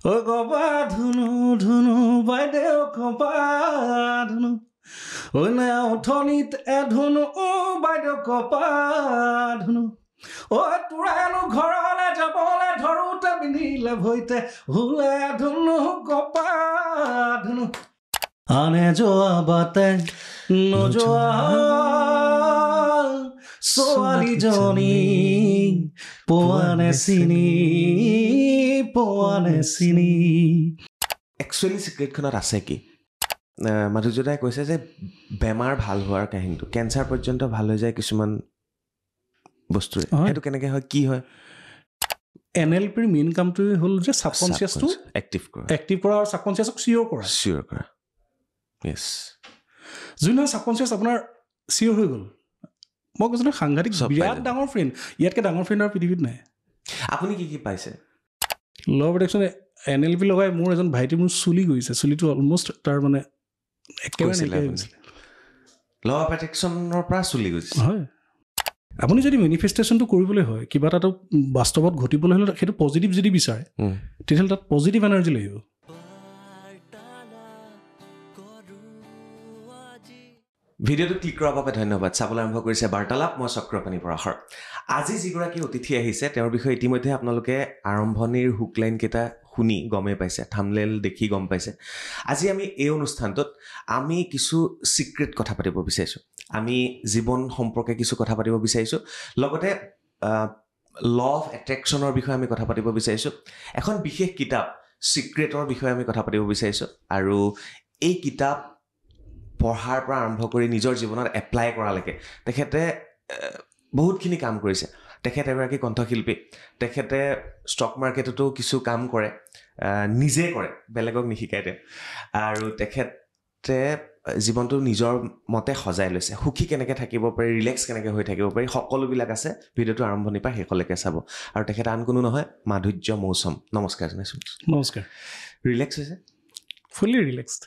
ও কপা ধুনু ধুনু বাইদেউ কপা ধুনু ঐ নে উঠনিত ধুনু বাইদেউ কপা ধুনু ঐ তোৰানো ঘৰলে যাবলে ধৰোতে পিন্ধিলে ভৈতে হুলে ধুনু কপা ধুনু আনে যোৱা বাটে নোযোৱা ছোৱালীজনী পোৱানে চিনি একচুৱেলি চিক্ৰেটখনত আছে কি মাধুৰ্যদাই কৈছে যে বেমাৰ ভাল হোৱাৰ কাহিনীটো কেঞ্চাৰ পৰ্যন্ত ভাল হৈ যায় কিছুমান বস্তুৰে সেইটো কেনেকৈ হয় কি হয় NLPৰ মেইন কামটো হ'ল যে সাবকনসিয়াসটো এক্টিভ কৰা আৰু সাবকনসিয়াসক চিয়ৰ কৰা yes যোন সাবকনসিয়াস আপোনাৰ চিয়ৰ হৈ গ'ল মই কৈছো সাংঘাতিক বিৰাট ডাঙৰ ফ্ৰেণ্ড ইয়াতকে ডাঙৰ ফ্ৰেণ্ড আৰু পৃথিৱীত নাই আপুনি কি পাইছে ল অফ এট্ৰেকশ্যন NLP লগাই মোৰ এজন ভাইটি মোৰ চুলি গৈছে চুলিটো অলমষ্ট তাৰ মানে একেবাৰে ল অফ এট্ৰেকশ্যনৰ পৰা চুলি গৈছে হয় আপুনি যদি মেনিফেষ্টেশ্যনটো কৰিবলৈ হয় কিবা এটা বাস্তৱত ঘটিবলৈ হ'লে সেইটো পজিটিভ যদি বিচাৰে তেতিয়াহ'লে তাত পজিটিভ এনাৰ্জি লাগিব ভিডিঅ'টো ক্লিক কৰাৰ বাবে ধন্যবাদ চাবলৈ আৰম্ভ কৰিছে বাৰ্তালাপ মই চক্ৰপাণি পৰাশৰ আজি যিগৰাকী অতিথি আহিছে তেওঁৰ বিষয়ে ইতিমধ্যে আপোনালোকে আৰম্ভণিৰ হুক লাইন কেইটা শুনি গমেই পাইছে থাম্বনেল দেখি গম পাইছে আজি আমি এই অনুষ্ঠানটোত আমি কিছু সিক্ৰেট কথা পাতিব বিচাৰিছোঁ আমি জীৱন সম্পৰ্কে কিছু কথা পাতিব বিচাৰিছোঁ লগতে ল অফ এট্ৰেকশ্যনৰ বিষয়ে আমি কথা পাতিব বিচাৰিছোঁ এখন বিশেষ কিতাপ সিক্ৰেটৰ বিষয়ে আমি কথা পাতিব বিচাৰিছোঁ আৰু এই কিতাপ পঢ়াৰ পৰা আৰম্ভ কৰি নিজৰ জীৱনত এপ্লাই কৰালৈকে তেখেতে বহুতখিনি কাম কৰিছে তেখেত এগৰাকী কণ্ঠশিল্পী তেখেতে ষ্টক মাৰ্কেটতো কিছু কাম কৰে নিজে কৰে বেলেগক নিশিকায় তেওঁ আৰু তেখেতে জীৱনটো নিজৰ মতে সজাই লৈছে সুখী কেনেকৈ থাকিব পাৰি ৰিলেক্স কেনেকৈ হৈ থাকিব পাৰি সকলোবিলাক আছে ভিডিঅ'টো আৰম্ভণিৰ পৰা শেষলৈকে চাব আৰু তেখেত আন কোনো নহয় মাধুৰ্য মৌচম নমস্কাৰ জনাইছোঁ নমস্কাৰ ৰিলেক্স হৈছে ফুলি ৰিলেক্সড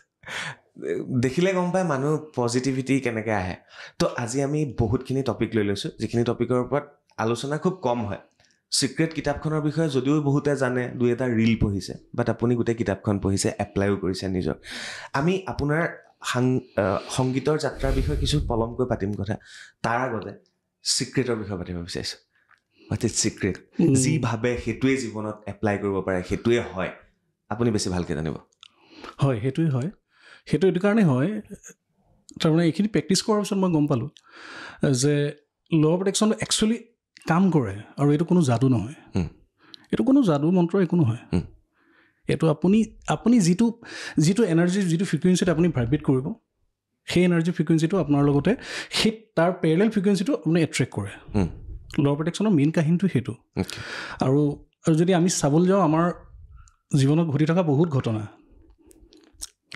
দেখিলে গম পায় মানুহ পজিটিভিটি কেনেকৈ আহে তো আজি আমি বহুতখিনি টপিক লৈ লৈছোঁ যিখিনি টপিকৰ ওপৰত আলোচনা খুব কম হয় সিক্ৰেট কিতাপখনৰ বিষয়ে যদিও বহুতে জানে দুই এটা ৰিল পঢ়িছে বাট আপুনি গোটেই কিতাপখন পঢ়িছে এপ্লাইও কৰিছে নিজৰ আমি আপোনাৰ সংগীতৰ যাত্ৰাৰ বিষয়ে কিছু পলমকৈ পাতিম কথা তাৰ আগতে সিক্ৰেটৰ বিষয়ে পাতিব বিচাৰিছোঁ হোৱাট ইজ সিক্ৰেট যি ভাবে সেইটোৱে জীৱনত এপ্লাই কৰিব পাৰে সেইটোৱে হয় আপুনি বেছি ভালকৈ জানিব হয় সেইটোৱে হয় সেইটো এইটো কাৰণে হয় তাৰমানে এইখিনি প্ৰেক্টিছ কৰাৰ পিছত মই গম পালোঁ যে ল অফ এট্ৰেকশ্যন একচুৱেলি কাম কৰে আৰু এইটো কোনো যাদু নহয় এইটো কোনো যাদু মন্ত্ৰ একো নহয় এইটো আপুনি যিটো এনাৰ্জি যিটো ফ্ৰিকুৱেঞ্চিত আপুনি ভাইব্ৰেট কৰিব সেই এনাৰ্জি ফ্ৰিকুৱেঞ্চিটো আপোনাৰ লগতে সেই তাৰ পেৰেলেল ফ্ৰিকুৱেঞ্চিটো আপুনি এট্ৰেক্ট কৰে ল অফ এট্ৰেকশ্যনৰ মেইন কাহিনীটো সেইটো আৰু যদি আমি চাবলৈ যাওঁ আমাৰ জীৱনত ঘটি থকা বহুত ঘটনা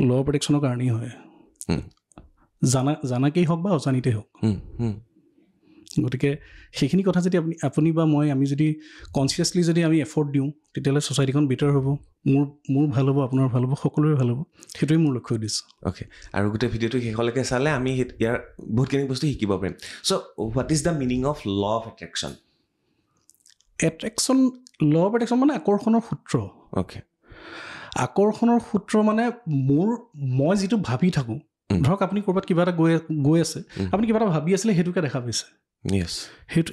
ল অফ এট্ৰেকশ্যনৰ কাৰণেই হয় জানাকেই হওক বা অজানিতেই হওক গতিকে সেইখিনি কথা যদি আপুনি বা আমি যদি কনচিয়াছলি যদি আমি এফৰ্ট দিওঁ তেতিয়াহ'লে ছ'চাইটিখন বেটাৰ হ'ব মোৰ ভাল হ'ব আপোনাৰ ভাল হ'ব সকলোৰে ভাল হ'ব সেইটোৱে মোৰ লক্ষ্য দিছোঁ অ'কে আৰু গোটেই ভিডিঅ'টো শেষলৈকে চালে আমি ইয়াৰ বহুতখিনি বস্তু শিকিব পাৰিম so' what is the meaning of law of attraction law of attraction মানে আকৰ্ষণৰ সূত্ৰ অ'কে আকৰ্ষণৰ সূত্ৰ মানে মই যিটো ভাবি থাকোঁ ধৰক আপুনি ক'ৰবাত কিবা এটা গৈ আছে আপুনি কিবা এটা ভাবি আছিলে সেইটোকে দেখা পাইছে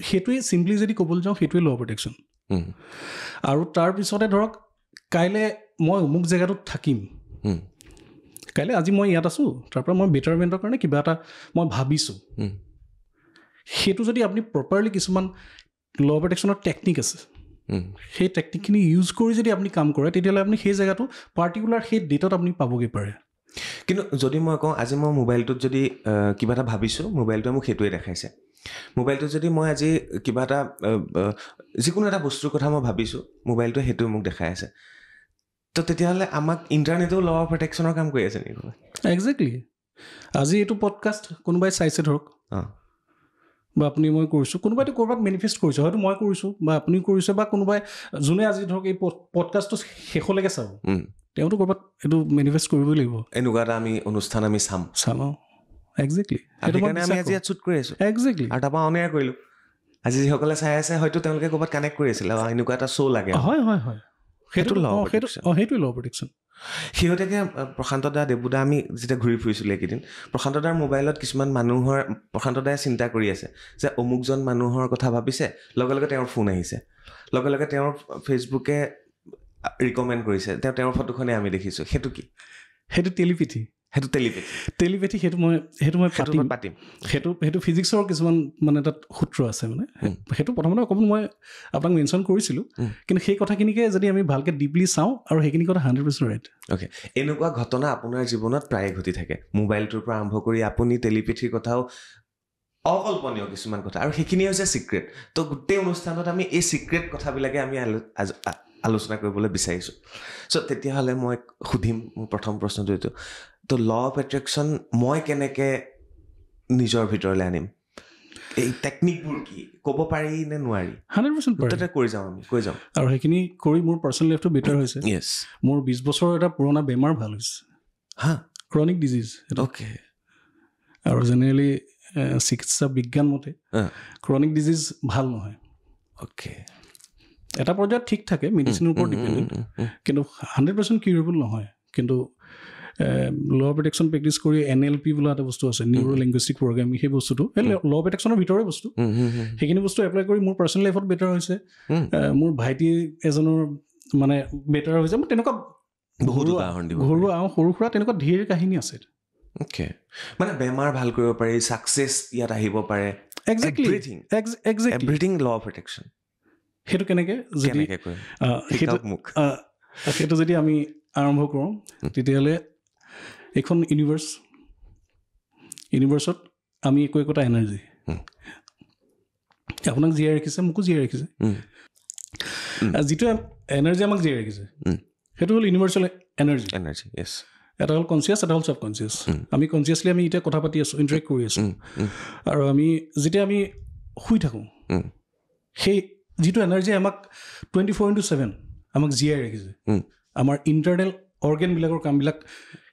সেইটোৱে চিম্পলি যদি ক'বলৈ যাওঁ সেইটোৱে ল অফ এট্ৰেকশ্যন আৰু তাৰপিছতে ধৰক কাইলৈ মই অমুক জেগাটোত থাকিম কাইলৈ আজি মই ইয়াত আছোঁ তাৰপৰা মই বেটাৰমেণ্টৰ কাৰণে কিবা এটা মই ভাবিছোঁ সেইটো যদি আপুনি প্ৰপাৰলি কিছুমান ল অফ এট্ৰেকশ্যনৰ টেকনিক আছে সেই টেকনিকখিনি ইউজ কৰি যদি আপুনি কাম কৰে তেতিয়াহ'লে আপুনি সেই জেগাটো পাৰ্টিকুলাৰ সেই ডেটত আপুনি পাবগৈ পাৰে কিন্তু যদি মই কওঁ আজি মই মোবাইলটোত যদি কিবা এটা ভাবিছোঁ মোবাইলটোৱে মোক সেইটোৱে দেখাইছে মোবাইলটোত যদি মই আজি কিবা এটা যিকোনো এটা বস্তুৰ কথা মই ভাবিছোঁ মোবাইলটোৱে সেইটোৱে মোক দেখাই আছে তো তেতিয়াহ'লে আমাক ইণ্টাৰনেটেও ল অফ এট্ৰেকশ্যনৰ কাম কৰি আছে নেকি একজেক্টলি আজি এইটো পডকাষ্ট কোনোবাই চাইছে ধৰক বা আপুনি মই কৰিছোঁ কোনোবাইতো ক'ৰবাত মেনিফেষ্ট কৰিছে হয়তো মই কৰিছোঁ বা আপুনি কৰিছে বা কোনোবাই যোনে আজি ধৰক এই পডকাষ্টটো শেষলৈকে চাব তেওঁতো ক'ৰবাত এইটো মেনিফেষ্ট কৰিবই লাগিব এনেকুৱা এটা আমি অনুষ্ঠান আমি চাম একজেক্টলি সেইকাৰণে আমি আজি ইয়াত শ্বুট কৰি আছোঁ একজেক্টলি আৰু তাৰপৰা অন এয়াৰ কৰিলোঁ আজি যিসকলে চাই আছে হয়তো তেওঁলোকে ক'ৰবাত কানেক্ট কৰি আছিলে এনেকুৱা এটা শ্ব' লাগে হয় সেইটো ল অফ প্ৰটেকশ্যন সিহঁতেকে প্ৰশান্ত দা দেবু দা আমি যেতিয়া ঘূৰি ফুৰিছিলোঁ এইকেইদিন প্ৰশান্ত দাৰ মোবাইলত কিছুমান মানুহৰ প্ৰশান্ত দাই চিন্তা কৰি আছে যে অমুকজন মানুহৰ কথা ভাবিছে লগে লগে তেওঁৰ ফোন আহিছে লগে লগে তেওঁৰ ফেচবুকে ৰিকমেণ্ড কৰিছে তেওঁৰ ফটোখনে আমি দেখিছোঁ সেইটো কি সেইটো টেলিপেথি সেইটো মই পাতিম সেইটো ফিজিক্সৰ কিছুমান মানে তাত সূত্ৰ আছে মানে সেইটো প্ৰথমতে অকণমান মই আপোনাক মেনশ্যন কৰিছিলোঁ কিন্তু সেই কথাখিনিকে যদি আমি ভালকৈ ডিপলি চাওঁ আৰু সেইখিনি কথা 100% ৰাইট অ'কে এনেকুৱা ঘটনা আপোনাৰ জীৱনত প্ৰায়ে ঘটি থাকে মোবাইলটোৰ পৰা আৰম্ভ কৰি আপুনি টেলিপেথিৰ কথাও অকল্পনীয় কিছুমান কথা আৰু সেইখিনি হৈছে ছিক্ৰেট তো গোটেই অনুষ্ঠানত আমি এই ছিক্ৰেট কথাবিলাকে আমি আলোচনা কৰিবলৈ বিচাৰিছোঁ চ' তেতিয়াহ'লে মই সুধিম মোৰ প্ৰথম প্ৰশ্নটো এইটো তো ল অফ এট্ৰেকশ্যন মই কেনেকৈ নিজৰ ভিতৰলৈ আনিম এই টেকনিকবোৰ কি ক'ব পাৰি নে নোৱাৰি 100% কৈ যাওঁ আৰু সেইখিনি কৰি মোৰ পাৰ্চনেল লাইফটো বেটাৰ হৈছে য়েছ মোৰ 20 বছৰৰ এটা পুৰণা বেমাৰ ভাল হৈছে হা ক্ৰনিক ডিজিজ অ'কে আৰু জেনেৰেলি চিকিৎসা বিজ্ঞান মতে ক্ৰনিক ডিজিজ ভাল নহয় অ'কে এটা পৰ্যায়ত ঠিক থাকে মেডিচিনৰ ওপৰত ডিপেণ্ডেণ্ট কিন্তু 100% কিউৰেবল নহয় কিন্তু ল অফ প্ৰটেকশ্যন প্ৰেক্টিছ কৰি NLP বোলা এটা বস্তু আছে নিউৰো লিংগুইষ্টিক প্ৰগ্ৰেমিং সেই বস্তুটো ল অফ প্ৰটেকশ্যনৰ ভিতৰে বস্তু সেইখিনি বস্তু এপ্লাই কৰি মোৰ পাৰ্চনেল লাইফত বেটাৰ হৈছে মোৰ ভাইটি এজনৰ মানে বেটাৰ হৈছে মোৰ তেনেকুৱা ঘৰুৱা সৰু সুৰা তেনেকুৱা ধেৰ কাহিনী আছে অ'কে মানে বেমাৰ ভাল কৰিব পাৰি ছাকচেছ ইয়াত আহিব পাৰে এভৰিথিং ল অফ প্ৰটেকশ্যন সেইটো কেনেকৈ যদি সেইটো যদি আমি আৰম্ভ কৰোঁ তেতিয়াহ'লে এইখন ইউনিভাৰ্চত আমি একোটা এনাৰ্জি আপোনাক জীয়াই ৰাখিছে মোকো জীয়াই ৰাখিছে যিটো এনাৰ্জি আমাক জীয়াই ৰাখিছে সেইটো হ'ল ইউনিভাৰ্চেল এনাৰ্জি য়েছ এটা হ'ল কনচিয়াছ এটা হ'ল ছাব কনচিয়াছ আমি কনচিয়াছলি আমি এতিয়া কথা পাতি আছোঁ ইণ্টাৰেক্ট কৰি আছোঁ আৰু আমি যেতিয়া আমি শুই থাকোঁ সেই যিটো এনাৰ্জি আমাক 24/7 আমাক জীয়াই ৰাখিছে আমাৰ ইণ্টাৰনেল অৰ্গেনবিলাকৰ কামবিলাক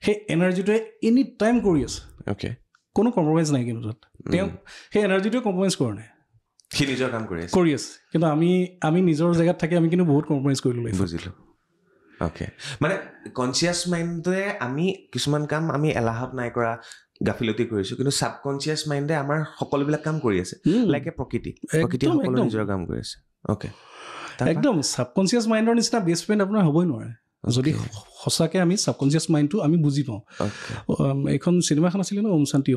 সেই এনাৰ্জিটোৱে এনি টাইম কৰি আছে অ'কে কোনো কম্প্ৰমাইজ নাই কিন্তু তাত তেওঁ সেই এনাৰ্জিটোৱে কম্প্ৰমাইজ কৰা নাই সি নিজৰ কাম কৰি আছে কিন্তু আমি নিজৰ জেগাত থাকি আমি কিন্তু বহুত কম্প্ৰমাইজ কৰিলোঁ বুজিলোঁ অ'কে মানে কনচিয়াছ মাইণ্ডটোৱে আমি কিছুমান কাম আমি এলাহত নাই কৰা গাফিলতি কৰিছোঁ কিন্তু ছাবকনচিয়াছ মাইণ্ডে আমাৰ সকলোবিলাক কাম কৰি আছে লাইক প্ৰকৃতি সকলো নিজৰ কাম কৰি আছে অ'কে একদম ছাবকনচিয়াছ মাইণ্ডৰ নিচিনা বেষ্ট ফ্ৰেণ্ড আপোনাৰ হ'বই নোৱাৰে যদি সঁচাকৈ আমি ছাবকনচিয়াছ মাইণ্ডটো আমি বুজি পাওঁ এইখন চিনেমাখন আছিলে ন ওম শান্তি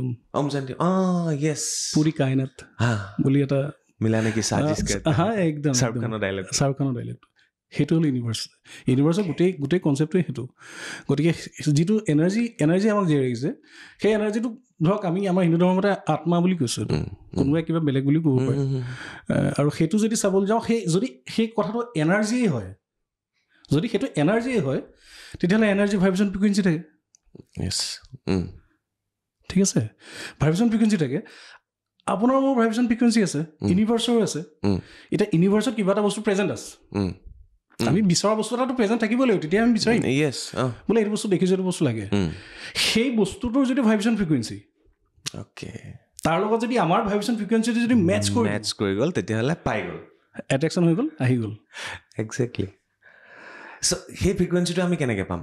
য়েছ পুৰি কাইনাত বুলি এটা মিলা নেকি একদম শ্বাহৰুখ খানৰ ডাইলগ সেইটো হ'ল ইউনিভাৰ্চৰ গোটেই কনচেপ্টটোৱে সেইটো গতিকে যিটো এনাৰ্জি আমাক জীয়াই ৰাখিছে সেই এনাৰ্জিটো ধৰক আমি আমাৰ হিন্দু ধৰ্মৰ মতে আত্মা বুলি কৈছোঁ এইটো কোনোবাই কিবা বেলেগ বুলি ক'ব পাৰে আৰু সেইটো যদি চাবলৈ যাওঁ যদি সেই কথাটো এনাৰ্জিয়েই হয় যদি সেইটো এনাৰ্জিয়েই হয় তেতিয়াহ'লে এনাৰ্জি ভাইব্ৰেশ্যন ফ্ৰিকুৱেঞ্চি থাকে ঠিক আছে ভাইব্ৰেশ্যন ফ্ৰিকুৱেঞ্চি থাকে আপোনাৰ মোৰ ভাইব্ৰেশ্যন ফ্ৰিকুৱেঞ্চি আছে ইউনিভাৰ্চৰো আছে এতিয়া ইউনিভাৰ্চত কিবা এটা বস্তু প্ৰেজেণ্ট আছে আমি বিচৰা বস্তু এটাতো প্ৰেজেণ্ট থাকিব লাগিব তেতিয়া আমি বিচাৰিম বোলে এইটো বস্তু দেখিছোঁ এইটো বস্তু লাগে সেই বস্তুটোৰ যদি ভাইব্ৰেশ্যন ফ্ৰিকুৱেঞ্চি অ'কে তাৰ লগত যদি আমাৰ ভাইব্ৰেশ্যন ফ্ৰিকুৱেঞ্চিটো যদি মেটচ কৰি গ'ল তেতিয়াহ'লে পাই গ'ল এট্ৰেকশ্যন হৈ গ'ল আহি গ'ল একজেক্টলি চ' সেই ফ্ৰিকুৱেঞ্চিটো আমি কেনেকৈ পাম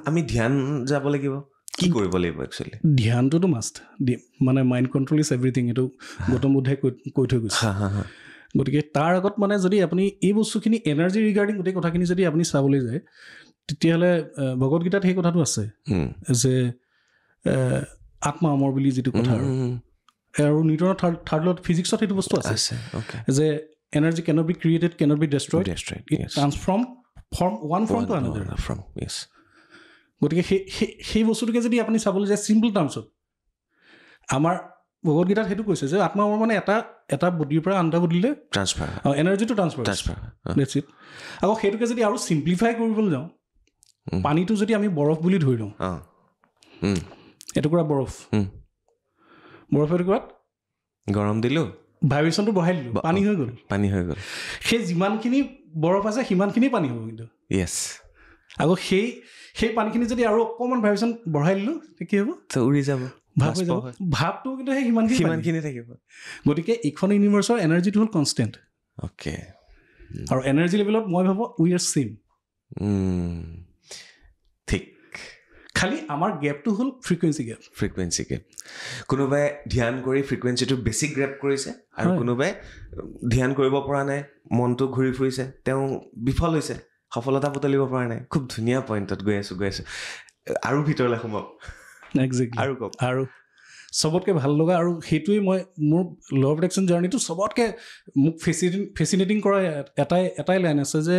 আমি ধ্যান যাব লাগিব কি কৰিব লাগিব একচুৱেলি ধ্যানটোতো মাষ্ট মানে মাইণ্ড কণ্ট্ৰল ইজ এভৰিথিং এইটো গৌতম বুদ্ধই কৈ থৈ গৈছে গতিকে তাৰ আগত মানে যদি আপুনি এই বস্তুখিনি এনাৰ্জি ৰিগাৰ্ডিং গোটেই কথাখিনি যদি আপুনি চাবলৈ যায় তেতিয়াহ'লে ভগৱত গীতাত সেই কথাটো আছে যে আত্মা অমৰ বুলি যিটো কথা আৰু নিউটনৰ থাৰ্ড লত ফিজিক্সত সেইটো বস্তু আছে যে energy cannot be created cannot be destroyed it transform from one form to another গতিকে সেই বস্তুটোকে যদি আপুনি চাবলৈ যায় চিম্পল টাৰ্মছত আমাৰ ভগৱত গীতাত সেইটো কৈছে যে আত্মা আমাৰ মানে এটা বডিৰ পৰা আন এটা বডিলৈ ট্ৰান্সফাৰ এনাৰ্জিটো ট্ৰান্সফাৰ ডেটছ ইট আকৌ সেইটোকে যদি আৰু চিম্প্লিফাই কৰিবলৈ যাওঁ পানীটো যদি আমি বৰফ বুলি ধৰি লওঁ এটুকুৰা বৰফ এটুকুৰাত গৰম দিলোঁ ভাইব্ৰেশ্যনটো বঢ়াই দিলোঁ পানী হৈ গ'ল সেই যিমানখিনি বৰফ আছে সিমানখিনি পানী হ'ব কিন্তু য়েছ আকৌ সেই পানীখিনি যদি আৰু অকণমান ভাইব্ৰেশ্যন বঢ়াই দিলোঁ কি হ'ব উৰি যাব ভাৱটো কিন্তু সেই সিমানখিনি থাকিব গতিকে এইখন ইউনিভাৰ্চৰ এনাৰ্জিটো হ'ল কনষ্টেণ্ট অ'কে আৰু এনাৰ্জি লেভেলত মই ভাবোঁ উই আৰ ছেইম ঠিক খালি আমাৰ গেপটো হ'ল ফ্ৰিকুৱেঞ্চি গেপ কোনোবাই ধ্যান কৰি ফ্ৰিকুৱেঞ্চিটো বেছি গ্ৰেপ কৰিছে আৰু কোনোবাই ধ্যান কৰিব পৰা নাই মনটো ঘূৰি ফুৰিছে তেওঁ বিফল হৈছে সফলতা বুটলিব পৰা নাই খুব ধুনীয়া পইণ্টত গৈ আছো আৰু ভিতৰলৈ সোমাওক আৰু কওক আৰু চবতকৈ ভাল লগা আৰু সেইটোৱে মই মোৰ ল অফ এট্ৰেকশ্যন জাৰ্ণিটো চবতকৈ মোক ফেচিনেটিং কৰা এটাই লাইন আছে যে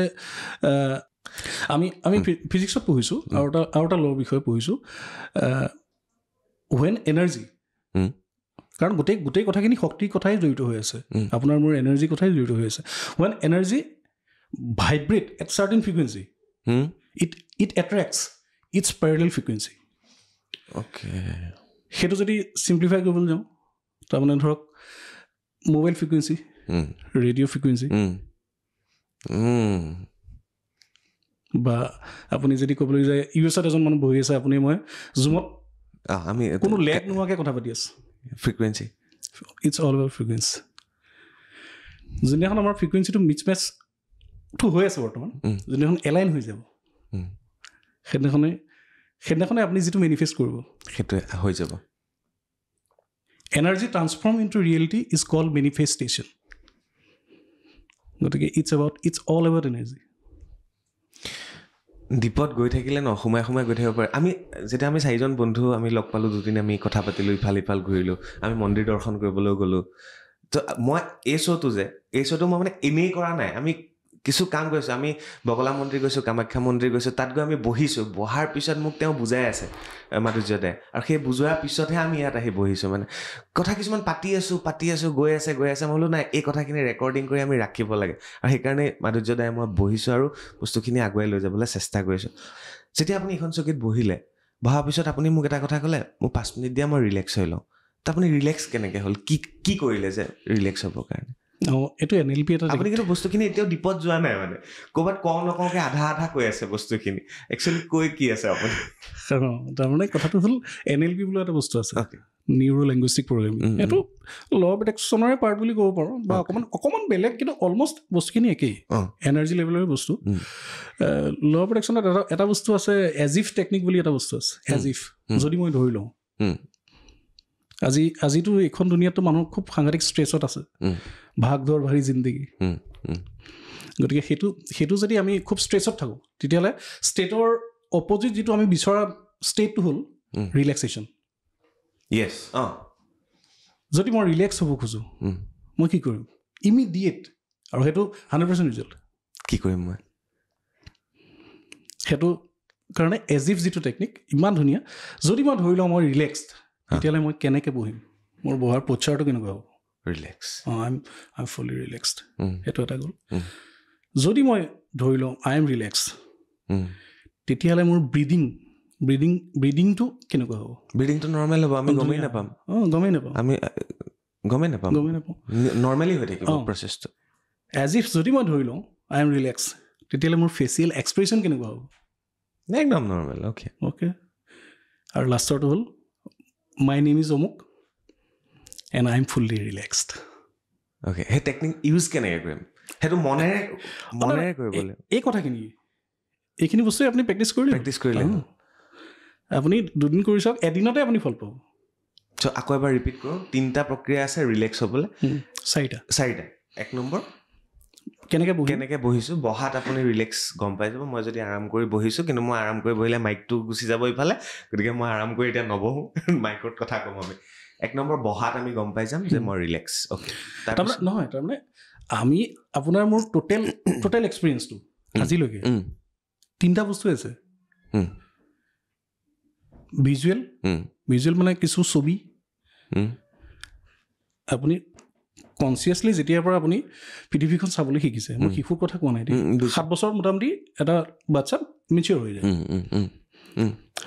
আমি ফিজিক্সত পঢ়িছোঁ আৰু এটা ল বিষয়ে পঢ়িছোঁ ৱেন এনাৰ্জি কাৰণ গোটেই কথাখিনি শক্তিৰ কথাই জড়িত হৈ আছে আপোনাৰ মোৰ এনাৰ্জিৰ কথাই জড়িত হৈ আছে when energy vibrate at certain frequency it attracts its parallel frequency সেইটো যদি চিম্প্লিফাই কৰিবলৈ যাওঁ তাৰমানে ধৰক মোবাইল ফ্ৰিকুৱেঞ্চি ৰেডিঅ' ফ্ৰিকুৱেঞ্চি বা আপুনি যদি ক'বলৈ যায় ইউএছত এজন মানুহ বহি আছে আপুনি মই জুমত আমি কোনো লেগ নোহোৱাকৈ কথা পাতি আছোঁ frequency it's all about frequency যোনদিনাখন আমাৰ ফ্ৰিকুৱেঞ্চিটো মিছমেচটো হৈ আছে বৰ্তমান যোনদিনাখন এলাইন হৈ যাব সেইদিনাখনে আপুনি যিটো মেনিফেষ্ট কৰিব সেইটোৱে হৈ যাব energy transform into reality is called manifestation গতিকে ইটছ অল এবাউট এনাৰ্জি দ্বীপত গৈ থাকিলে ন সোমাই গৈ থাকিব পাৰে যেতিয়া আমি 4জন বন্ধু আমি লগ পালোঁ দুদিন আমি কথা পাতিলোঁ ইফাল ঘূৰিলোঁ আমি মন্দিৰ দৰ্শন কৰিবলৈ গ'লোঁ তো মই এই শ্ব'টো মই মানে এনেই কৰা নাই আমি কিছু কাম কৰিছোঁ আমি বগলা মন্দিৰ গৈছোঁ কামাখ্যা মন্দিৰ গৈছোঁ তাত গৈ আমি বহিছোঁ বহাৰ পিছত মোক তেওঁ বুজাই আছে মাধুৰ্যদাই আৰু সেই বুজোৱাৰ পিছতহে আমি ইয়াত আহি বহিছোঁ মানে কথা কিছুমান পাতি আছোঁ গৈ আছে মই বোলো নাই এই কথাখিনি ৰেকৰ্ডিং কৰি আমি ৰাখিব লাগে আৰু সেইকাৰণে মাধুৰ্যদাই মই বহিছোঁ আৰু বস্তুখিনি আগুৱাই লৈ যাবলৈ চেষ্টা কৰিছোঁ যেতিয়া আপুনি এইখন চকীত বহাৰ পিছত আপুনি মোক এটা কথা ক'লে মোক 5 মিনিট দিয়া মই ৰিলেক্স হৈ লওঁ তো আপুনি ৰিলেক্স কেনেকৈ হ'ল কি কৰিলে যে ৰিলেক্স হ'বৰ কাৰণে এইটো NLP এটা আপুনি কিন্তু বস্তুখিনি এতিয়াও ডিপত যোৱা নাই মানে ক'ৰবাত নকওঁকৈ আধা কৈ আছে বস্তুখিনি একচুৱেলি কৈ কি আছে আপুনি তাৰমানে কথাটো হ'ল NLP বোলা এটা বস্তু আছে নিউৰো লেংগুইষ্টিক প্ৰগ্ৰেমিং এইটো ল অফ এট্ৰেকশ্যনৰে পাৰ্ট বুলি ক'ব পাৰোঁ বা অকণমান বেলেগ কিন্তু অলমষ্ট বস্তুখিনি একেই এনাৰ্জি লেভেলৰে বস্তু ল অফ এট্ৰেকশ্যনত এটা বস্তু আছে এজিফ টেকনিক বুলি এটা বস্তু আছে এজিফ যদি মই ধৰি লওঁ আজিতো এইখন দুনিয়াততো মানুহ খুব সাংঘাতিক ষ্ট্ৰেছত আছে ভাগ দৌৰ ভাৰী জিন্দগী গতিকে সেইটো যদি আমি খুব ষ্ট্ৰেছত থাকোঁ তেতিয়াহ'লে ষ্টেটৰ অপজিট যিটো আমি বিচৰা ষ্টেটটো হ'ল ৰিলেক্সেশ্যন যদি মই ৰিলেক্স হ'ব খোজোঁ মই কি কৰিম ইমিডিয়েট আৰু সেইটো 100% ৰিজাল্ট কি কৰিম মই সেইটো কাৰণে এজিফ যিটো টেকনিক ইমান ধুনীয়া যদি মই ধৰি লওঁ মই ৰিলেক্সড তেতিয়াহ'লে মই কেনেকৈ বহিম মোৰ বহাৰ পচাৰটো কেনেকুৱা হ'ব ৰিলেক্স আই এম ফুলি ৰিলেক্সড সেইটো এটা গ'ল যদি মই ধৰি লওঁ আই এম ৰিলেক্সড তেতিয়াহ'লে মোৰ ব্ৰিডিংটো কেনেকুৱা হ'ব ব্ৰিডিংটো নৰ্মেল হ'ব আমি গমেই নাপাম আমি গমেই নাপাওঁ নৰ্মেলি হৈ থাকিব প্ৰচেছটো এজ ইফ যদি মই ধৰি লওঁ আই এম ৰিলেক্স তেতিয়াহ'লে মোৰ ফেচিয়েল এক্সপ্ৰেশ্যন কেনেকুৱা হ'ব একদম নৰ্মেল অ'কে আৰু লাষ্টৰটো হ'ল মাই নেম ইজ অমুক and I am fully relaxed okay সেই টেকনিক ইউজ কেনেকৈ কৰিম সেইটো মনেৰে কৰিবলৈ এই কথাখিনি এইখিনি বস্তুৱে আপুনি প্ৰেক্টিচ কৰিলে আপুনি দুদিন কৰি চাওক এদিনতে আপুনি ফল পাব আকৌ এবাৰ ৰিপিট কৰোঁ 3টা প্ৰক্ৰিয়া আছে ৰিলেক্স হ'বলৈ 4টা 1 নম্বৰ কেনেকৈ বহিছোঁ বহাত আপুনি ৰিলেক্স গম পাই যাব মই যদি আৰাম কৰি বহিছোঁ কিন্তু মই আৰাম কৰি বহিলে মাইকটো গুচি যাব ইফালে গতিকে মই আৰাম কৰি এতিয়া নবহোঁ মাইকত কথা ক'ম আমি 1 নম্বৰ বহাত আমি গম পাই যাম যে মই ৰিলেক্স অ'কে তাৰমানে আমি আপোনাৰ মোৰ টোটেল এক্সপিৰিয়েঞ্চটো আজিলৈকে 3টা বস্তু আছে ভিজুৱেল মানে কিছু ছবি আপুনি কনচিয়াছলি যেতিয়াৰ পৰা আপুনি পৃথিৱীখন চাবলৈ শিকিছে মই শিশুৰ কথা কোৱা নাই 7 বছৰ মোটামুটি এটা বাচ্চা মেচিয়ৰ হৈ যায়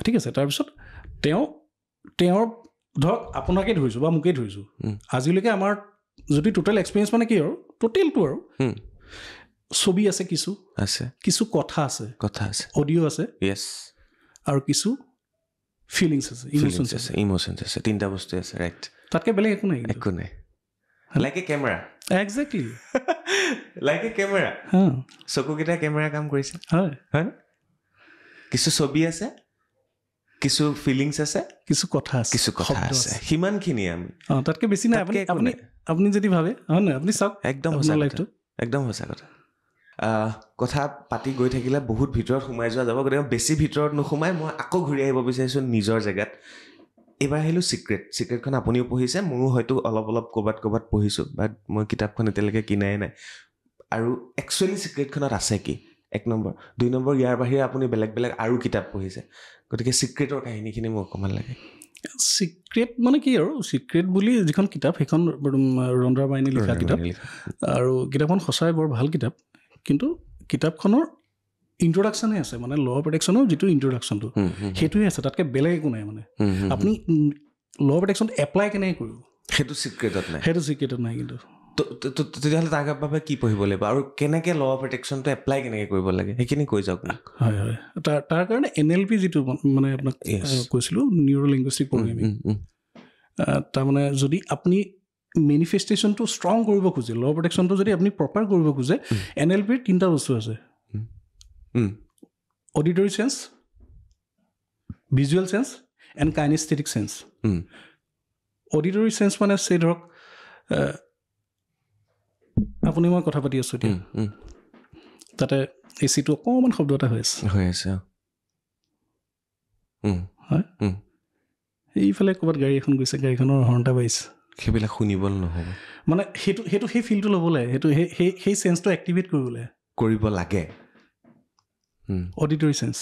ঠিক আছে তাৰপিছত তেওঁৰ ধৰক আপোনাকে ধৰিছোঁ বা মোকেই ধৰিছোঁ আজিলৈকে আমাৰ যদি টোটেল এক্সপিৰিয়েঞ্চ মানে কি আৰু টোটেলটো আৰু ছবি আছে কিছু কথা আছে অডিঅ' আছে আৰু কিছু ফিলিংছ আছে ইম'চনছ আছে 3টা বস্তু আছে ৰাইট তাতকৈ বেলেগ একো নাই like a camera exactly like a camera চকুকেইটা কেমেৰা কাম কৰিছে হয় কিছু ছবি আছে কিছু ফিলিংছ আছে কিছু কথা আছে সিমানখিনি আমি তাতকৈ বেছি নাই আপুনি যদি ভাবে হয় নহয় আপুনি চাওক একদম সঁচা কথা কথা পাতি গৈ থাকিলে বহুত ভিতৰত সোমাই যোৱা যাব গতিকে বেছি ভিতৰত নোসোমাই মই আকৌ ঘূৰি আহিব বিচাৰিছোঁ নিজৰ জেগাত এইবাৰ আহিলোঁ চিক্ৰেটখন আপুনিও পঢ়িছে মোৰো হয়তো অলপ ক'ৰবাত পঢ়িছোঁ বাট মই কিতাপখন এতিয়ালৈকে কিনাই নাই আৰু একচুৱেলি চিক্ৰেটখনত আছে কি 1 নম্বৰ 2 নম্বৰ ইয়াৰ বাহিৰে আপুনি বেলেগ আৰু কিতাপ পঢ়িছে গতিকে চিক্ৰেটৰ কাহিনীখিনি মোক অকণমান লাগে চিক্ৰেট মানে কি আৰু চিক্ৰেট বুলি যিখন কিতাপ সেইখন ৰন্ধা বাইনী লিখা কিতাপ আৰু কিতাপখন সঁচাই বৰ ভাল কিতাপ কিন্তু কিতাপখনৰ ইন্ট্ৰডাকশ্যনে আছে মানে ল অফ এট্ৰেকশ্যনৰ যিটো ইন্ট্ৰডাকশ্যনটো সেইটোৱে আছে তাতকৈ বেলেগ একো নাই মানে আপুনি ল অফ এট্ৰেকশ্যন এপ্লাই কেনেকৈ কৰিব সেইটো চিক্ৰেটত নাই কিন্তু তেতিয়াহ'লে তাৰ বাবে কি পঢ়িব লাগিব আৰু কেনেকৈ ল অফ এট্ৰেকশ্যনটো এপ্লাই কেনেকৈ কৰিব লাগে সেইখিনি কৈ যাওক হয় তাৰ কাৰণে NLP যিটো মানে আপোনাক কৈছিলোঁ নিউৰো লিংগুইষ্টিক প্ৰগ্ৰেমিং তাৰমানে যদি আপুনি মেনিফেষ্টেশ্যনটো ষ্ট্ৰং কৰিব খোজে ল অফ এট্ৰেকশ্যনটো যদি আপুনি প্ৰপাৰ কৰিব খোজে NLPৰ 3টা বস্তু আছে auditory sense visual sense and kinesthetic sense auditory sense মানে সেই ধৰক আপুনি মই কথা পাতি আছোঁ এতিয়া তাতে এচিটো অকণমান শব্দ এটা হৈ আছে হয় এইফালে ক'ৰবাত গাড়ী এখন গৈছে গাড়ীখনৰ হৰ্ণ এটা বাজিছে সেইবিলাক শুনিবলৈ নহ'ব মানে সেইটো সেই ফিলটো ল'ব লাগে সেইটো সেই চেন্সটো এক্টিভেট কৰিব লাগে অডিটৰী চেন্স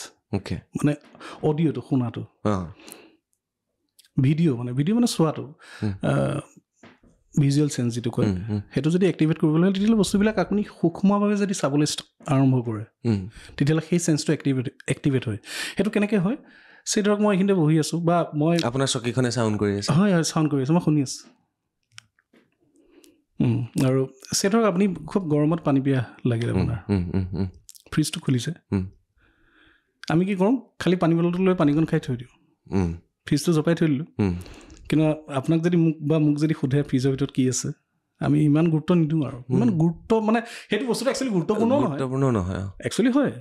মানে অডিঅ'টো শুনাটো ভিডিঅ' মানে চোৱাটো ভিজুৱেল চেন্স যিটো কয় সেইটো যদি এক্টিভেট কৰিবলৈ হয় তেতিয়াহ'লে বস্তুবিলাক আপুনি সূক্ষ্মভাৱে যদি চাবলৈ আৰম্ভ কৰে তেতিয়াহ'লে সেই চেন্সটো এক্টিভেট হয় সেইটো কেনেকৈ হয় সেই ধৰক মই এইখিনিতে বহি আছোঁ বা মই আপোনাৰ চকীখনে চাউণ্ড কৰি আছে হয় চাউণ্ড কৰি আছোঁ মই শুনি আছোঁ আৰু সেই ধৰক আপুনি খুব গৰমত পানী পিয়াহ লাগিলে আপোনাৰ ফ্ৰিজটো খুলিছে আমি কি কৰোঁ খালি পানী বটলটো লৈ পানীকণ খাই থৈ দিওঁ ফ্ৰিজটো জপাই থৈ দিলোঁ কিন্তু আপোনাক যদি মোক যদি সোধে ফ্ৰিজৰ ভিতৰত কি আছে আমি ইমান গুৰুত্ব নিদিওঁ আৰু ইমান গুৰুত্ব মানে সেইটো বস্তুটো একচুৱেলি গুৰুত্বপূৰ্ণ নহয় একচুৱেলি হয়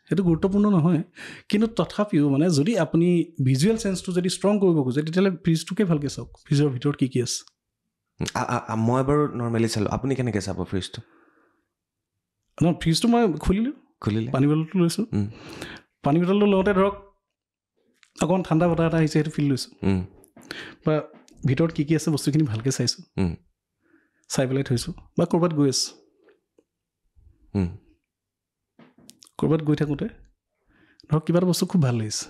সেইটো গুৰুত্বপূৰ্ণ নহয় কিন্তু তথাপিও মানে যদি আপুনি ভিজুৱেল চেন্সটো যদি ষ্ট্ৰং কৰিব খোজে তেতিয়াহ'লে ফ্ৰিজটোকে ভালকৈ চাওক ফ্ৰিজৰ ভিতৰত কি আছে মই বাৰু নৰ্মেলি চালোঁ আপুনি কেনেকৈ চাব ফ্ৰিজটো ফ্ৰিজটো মই খুলিলে পানী বটলটো লৈছোঁ পানী বটলটো লওঁতে ধৰক অকণমান ঠাণ্ডা বতাহ এটা আহিছে সেইটো ফিল লৈছোঁ বা ভিতৰত কি আছে বস্তুখিনি ভালকৈ চাইছোঁ চাই পেলাই থৈছোঁ বা ক'ৰবাত গৈ আছোঁ ক'ৰবাত গৈ থাকোঁতে ধৰক কিবা এটা বস্তু খুব ভাল লাগিছে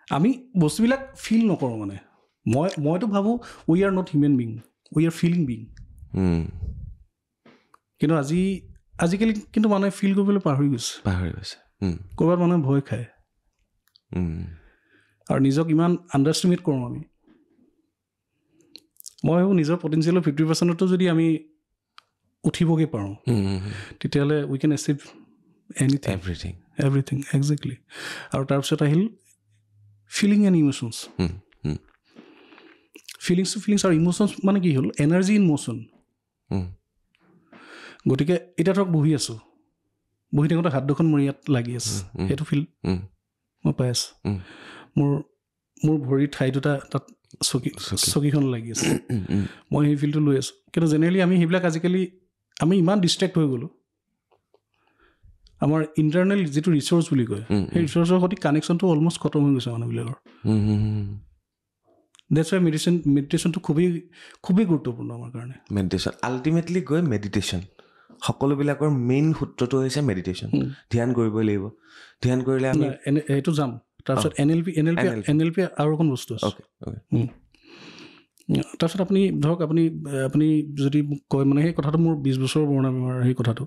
আমি বস্তুবিলাক ফিল নকৰোঁ মানে মইতো ভাবোঁ we are not human being we are feeling being কিন্তু আজিকালি কিন্তু মানুহে ফিল কৰিবলৈ পাহৰি গৈছে ক'ৰবাত মানুহে ভয় খায় আৰু নিজক ইমান আণ্ডাৰষ্টিমেট কৰোঁ আমি মই ভাবোঁ নিজৰ পটেঞ্চিয়েলৰ 50%তো যদি আমি উঠিবগৈ পাৰোঁ তেতিয়াহ'লে we can achieve everything exactly আৰু তাৰপিছত আহিল ফিলিং এণ্ড ইম'শ্যনছ ফিলিংছ আৰু ইম'শ্যনছ মানে কি হ'ল এনাৰ্জি ইন ম'শ্যন গতিকে এতিয়া ধৰক বহি আছোঁ বহি থাকোঁতে হাত দুখন মোৰ ইয়াত লাগি আছে সেইটো ফিল মই পাই আছোঁ মোৰ ভৰিৰ ঠাই দুটা তাত চকীখন লাগি আছে মই সেই ফিলটো লৈ আছোঁ কিন্তু জেনেৰেলি আমি সেইবিলাক আজিকালি আমি ইমান ডিষ্ট্ৰেক্ট হৈ গ'লোঁ আমাৰ ইণ্টাৰনেল যিটো ৰিচৰ্চ বুলি কয় সেই ৰিচৰ্চৰ সৈতে কানেকশ্যনটো অলমষ্ট খতম হৈ গৈছে মানুহবিলাকৰ দেটছ ৱাই মেডিটেশ্যনটো খুবেই গুৰুত্বপূৰ্ণ আমাৰ কাৰণে মেডিটেশ্যন আল্টিমেটলি গৈ মেডিটেশ্যন সকলোবিলাকৰ মেইন সূত্ৰটো হৈছে মেডিটেশ্যন ধ্যান কৰিবই লাগিব ধ্যান কৰিলে আমি এইটো যাম তাৰপিছত NLP আৰু অকণ বস্তু আছে তাৰপিছত আপুনি ধৰক আপুনি যদি মোক কয় মানে সেই কথাটো মোৰ 20 বছৰৰ পুৰণা বেমাৰ সেই কথাটো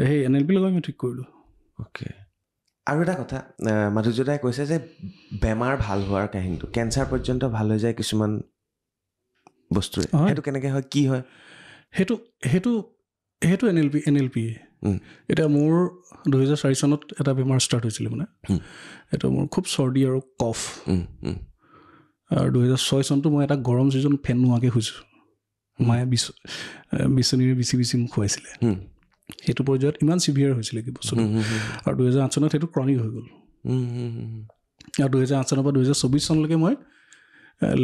সেই NLP লগত মই ঠিক কৰিলোঁ আৰু এটা কথা মাধুৰ্যদাই কৈছে যে বেমাৰ ভাল হোৱাৰ কাহিনীটো কেঞ্চাৰ পৰ্যন্ত ভাল হৈ যায় কিছুমান বস্তুৰে সেইটো কেনেকৈ হয় কি হয় সেইটো NLP এতিয়া মোৰ 2004 চনত এটা বেমাৰ ষ্টাৰ্ট হৈছিলে মানে এইটো মোৰ খুব চৰ্দি আৰু কফ আৰু 2006 চনটো মই এটা গৰম ছিজন ফেন নোহোৱাকৈ শুইছোঁ মায়ে বিচনীৰে বিচি মোক খুৱাইছিলে সেইটো পৰ্যায়ত ইমান চিভিয়াৰ হৈছিলে কি বস্তুটো আৰু 2008 চনত সেইটো ক্ৰনিক হৈ গ'ল আৰু 2008 চনৰ পৰা 2024 চনলৈকে মই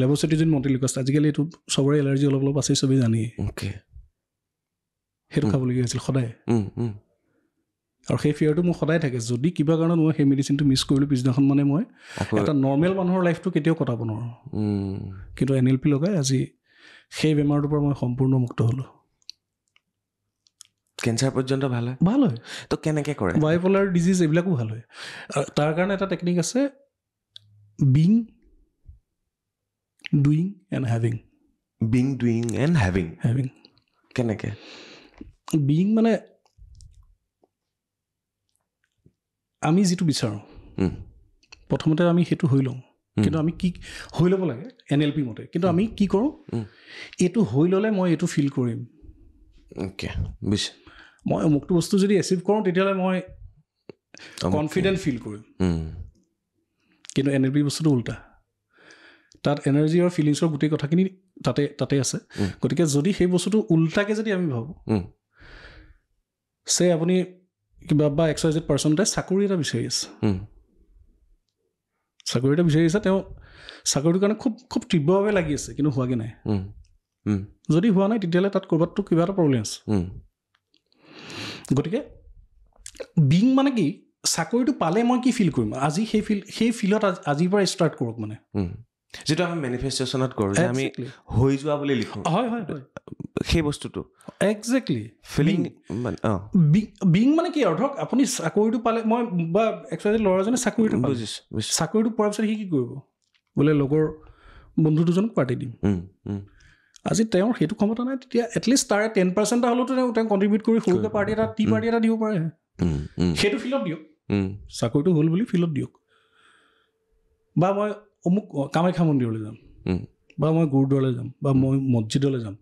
লেবচিটিজিন মণ্টেলিকাষ্ট আজিকালি এইটো চবৰে এলাৰ্জি অলপ অলপ আছে চবেই জানেই সেইটো খাবলগীয়া হৈছিল সদায় আৰু সেই ফিয়াৰটো মোৰ সদায় থাকে যদি কিবা কাৰণত মই সেই মেডিচিনটো মিছ কৰিলোঁ পিছদিনাখন মানে মই এটা নৰ্মেল মানুহৰ লাইফটো কেতিয়াও কটাব নোৱাৰোঁ কিন্তু NLP লগাই আজি সেই বেমাৰটোৰ পৰা মই সম্পূৰ্ণ মুক্ত হ'লোঁ কেঞ্চাৰ পৰ্যন্ত ভাল হয় তো কেনেকৈ কৰে বাইপলাৰ ডিজিজ এইবিলাকো ভাল হয় তাৰ কাৰণে এটা টেকনিক আছে বিং ডুইং এণ্ড হেভিং কেনেকৈ বিং মানে আমি যিটো বিচাৰোঁ প্ৰথমতে আমি সেইটো হৈ লওঁ কিন্তু আমি কি হৈ ল'ব লাগে NLP মতে কিন্তু আমি কি কৰোঁ এইটো হৈ ল'লে মই এইটো ফিল কৰিম মই অমুকটো বস্তু যদি এচিভ কৰোঁ তেতিয়াহ'লে মই কনফিডেণ্ট ফিল কৰিম কিন্তু NLP বস্তুটো উল্টা তাত এনাৰ্জি আৰু ফিলিংছৰ গোটেই কথাখিনি তাতে আছে গতিকে যদি সেই বস্তুটো উল্টাকৈ যদি আমি ভাবোঁ আপুনি কিবা বা XYZ পাৰ্চনতে চাকৰি এটা বিচাৰি আছে তেওঁ চাকৰিটোৰ কাৰণে খুব তীব্ৰভাৱে লাগি আছে কিন্তু হোৱাগৈ নাই যদি হোৱা নাই তেতিয়াহ'লে তাত ক'ৰবাততো কিবা এটা প্ৰব্লেম আছে গতিকে বিং মানে কি চাকৰিটো পালে মই কি ফিল কৰিম আজি সেই ফিলত আজিৰ পৰা ষ্টাৰ্ট কৰক মানে যিটো আমি মেনিফেষ্টেশ্যনত কৰোঁ যে আমি হৈ যোৱা বুলি লিখোঁ হয় সেই বস্তুটো একজেক্টলি ফিলিং বিং মানে কি আৰু ধৰক আপুনি চাকৰিটো পালে মই বা XYZ ল'ৰাজনে চাকৰিটো পোৱাৰ পিছত সি কি কৰিব বোলে লগৰ বন্ধু দুজনক পাৰ্টি দিম আজি তেওঁৰ সেইটো ক্ষমতা নাই তেতিয়া এটলিষ্ট তাৰে 10% এটা হ'লেওতো তেওঁ কণ্ট্ৰিবিউট কৰি সৰুকৈ পাৰ্টি এটা দিব পাৰে সেইটো ফিল্ডত দিয়ক চাকৰিটো হ'ল বুলি ফিল্ডত দিয়ক বা মই অমুক কামাখ্যা মন্দিৰলৈ যাম বা মই গুৰুদ্বাৰলৈ যাম বা মই মছজিদলৈ যাম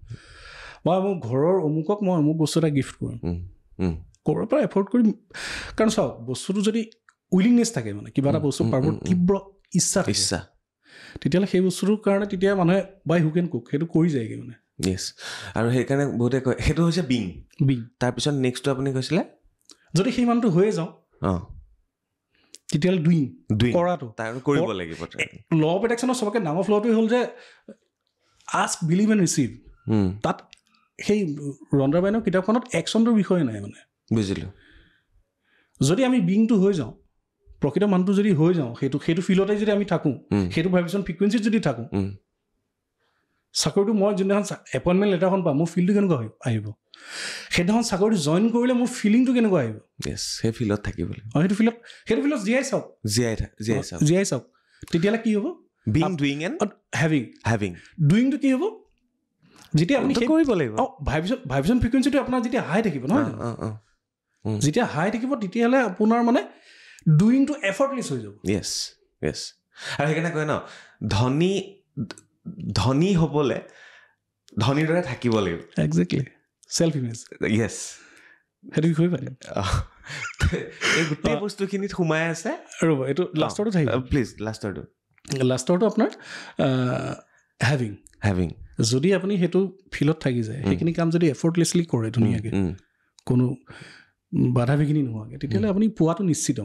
বা মোৰ ঘৰৰ অমুকক মই অমুক বস্তু এটা গিফ্ট কৰিম ক'ৰ পৰা এফৰ্ড কৰিম কাৰণ চাওক বস্তুটো যদি উইলিংনেছ থাকে মানে কিবা এটা বস্তু পাবৰ তীব্ৰ ইচ্ছা তেতিয়াহ'লে সেই বস্তুটোৰ কাৰণে তেতিয়া মানুহে বাই হু কেন কুক সেইটো কৰি যায়গৈ মানে য়েছ আৰু সেইকাৰণে বহুতে কয় সেইটো হৈছে বিং তাৰপিছত নেক্সটটো আপুনি কৈছিলে যদি সেই মানুহটো হৈয়ে যাওঁ তেতিয়াহ'লে ডুইং কৰাটো কৰিব লাগিব ল অফ এট্ৰেকশ্যনৰ চবকে ডাঙৰ ফ্ল'টোৱে হ'ল যে আস্ক বিলিভ এণ্ড ৰিচিভ তাত সেই ৰন্দাবাইনৰ কিতাপখনত একশ্যনটোৰ বিষয়ে নাই মানে বুজিলোঁ যদি আমি বিংটো হৈ যাওঁ প্ৰকৃত মানুহটো যদি হৈ যাওঁ সেইটো ফিল্ডতে যদি আমি থাকোঁ সেইটো ভাইব্ৰেশ্যন ফ্ৰিকুৱেঞ্চিত যদি থাকোঁ চাকৰিটো মই যোনদিনাখন এপইণ্টমেণ্ট লেটাৰখন পাম মোৰ ফিল্ডটো কেনেকুৱা আহিব সেইদিনাখন চাকৰিটো জইন কৰিলে মোৰ ফিলিংটো কেনেকুৱা আহিব সেই ফিল্ডত থাকিবলৈ সেইটো ফিল্ডত জীয়াই চাওক তেতিয়াহ'লে কি হ'ব বিং ডুইং এণ্ড হেভিং ডুইংটো কি হ'ব যেতিয়া আপুনি কৰিব লাগিব ভাইব্ৰেশ্যন ফ্ৰিকুৱেঞ্চিটো আপোনাৰ যেতিয়া হাই থাকিব নহয় যেতিয়া হাই থাকিব তেতিয়াহ'লে আপোনাৰ মানে ডুইংটো এফৰ্টলেছ হৈ যাব আৰু সেইকাৰণে কয় ন ধনী হ'বলৈ ধনীৰ দৰে থাকিব লাগিব একজেক্টলি চেল্ফ ইমেজ সেইটো বিষয়ে পাৰিম এই গোটেই বস্তুখিনিত সোমাই আছে ৰ'ব এইটো লাষ্টৰটো থাকিব প্লিজ লাষ্টৰটো আপোনাৰ হেভিং যদি আপুনি সেইটো ফিল্ডত থাকি যায় সেইখিনি কাম যদি এফৰ্টলেছলি কৰে ধুনীয়াকৈ কোনো বাধা বিঘিনি নোহোৱাকৈ তেতিয়াহ'লে আপুনি পোৱাটো নিশ্চিত